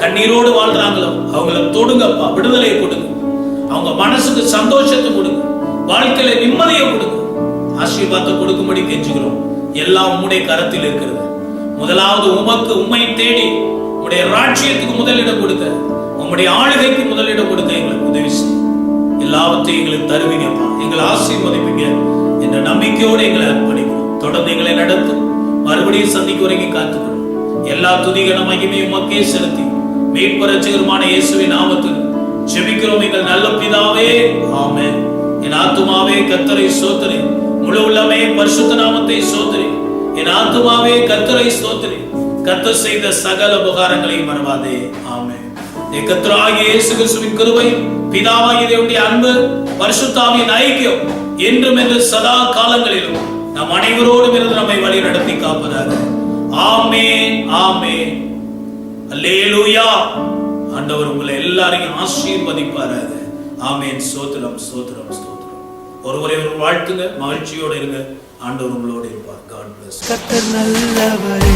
கண்ணீரோடு வாழ்றாங்களோ, அவங்கள தொடுங்கப்பா. விடுதலையை கொடுங்க. அவங்க மனசுக்கு சந்தோஷத்தை கொடுங்க. வாழ்க்கையில நிம்மதியை கொடுங்க. ஆசீர்வாதத்தை கொடுக்கும்படி கெஞ்சுகிறோம். எல்லாம் உம்முடைய கரத்தில் இருக்கிறது. முதலாவது உம்மை தேடி உம்முடைய ராஜ்யத்துக்கு முதலிடம் கொடுக்க, உம்முடைய ஆளுகைக்கு முதலிடம் கொடுக்க எங்களுக்கு உதவி செய்யும். எல்லாவற்றையும் எங்களுக்கு தருவீங்கப்பா. எங்களை ஆசீர்வதிப்பீங்க என்ற நம்பிக்கையோடு எங்களை அர்ப்பணிக்கிறோம். தொடர்ந்து எங்களை நடத்தும். மறுபடியும் சந்திக்கு வரைக்கும் காத்துக்கிறோம். எல்லா துதிகன மகிமையும் உமக்கே செலுத்தி மீட்பு ரட்சகருமான இயேசுவின் நாமத்தில் ஜெபிக்கிறோம் எங்கள் நல்ல பிதாவே, ஆமென். என் ஆத்துமாவே கர்த்தரை ஸ்தோத்திரி, முழு உள்ளமே பரிசுத்த நாமத்தை ஸ்தோத்திரி. என் ஆத்துமாவே கர்த்தரை ஸ்தோத்திரி, கர்த்தர் செய்த சகல உபகாரங்களையும் மறவாதே, ஆமென். கர்த்தராகிய இயேசு கிறிஸ்துவின் கிருபை, பிதாவாகிய தேவனுடைய அன்பு, பரிசுத்த ஆவியின் ஐக்கியம் என்றும் என்று சதா காலங்களிலும் நம் அனைவரோடும் இருந்து நம்மை வழி நடத்தி காப்பதாக. ஆமென், ஆமென், அல்லேலூயா. ஆண்டவர் உங்களை எல்லாரையும் ஆசீர்வதிப்பாராக. ஆமென். ஸ்தோத்திரம், ஸ்தோத்திரம், ஸ்தோத்திரம். ஒருவரை ஒரு வாழ்த்துங்க, மகிழ்ச்சியோடு இருங்க. ஆண்டவர் உங்களோடு இருப்பார். God bless. கர்த்தர் நல்லவரே.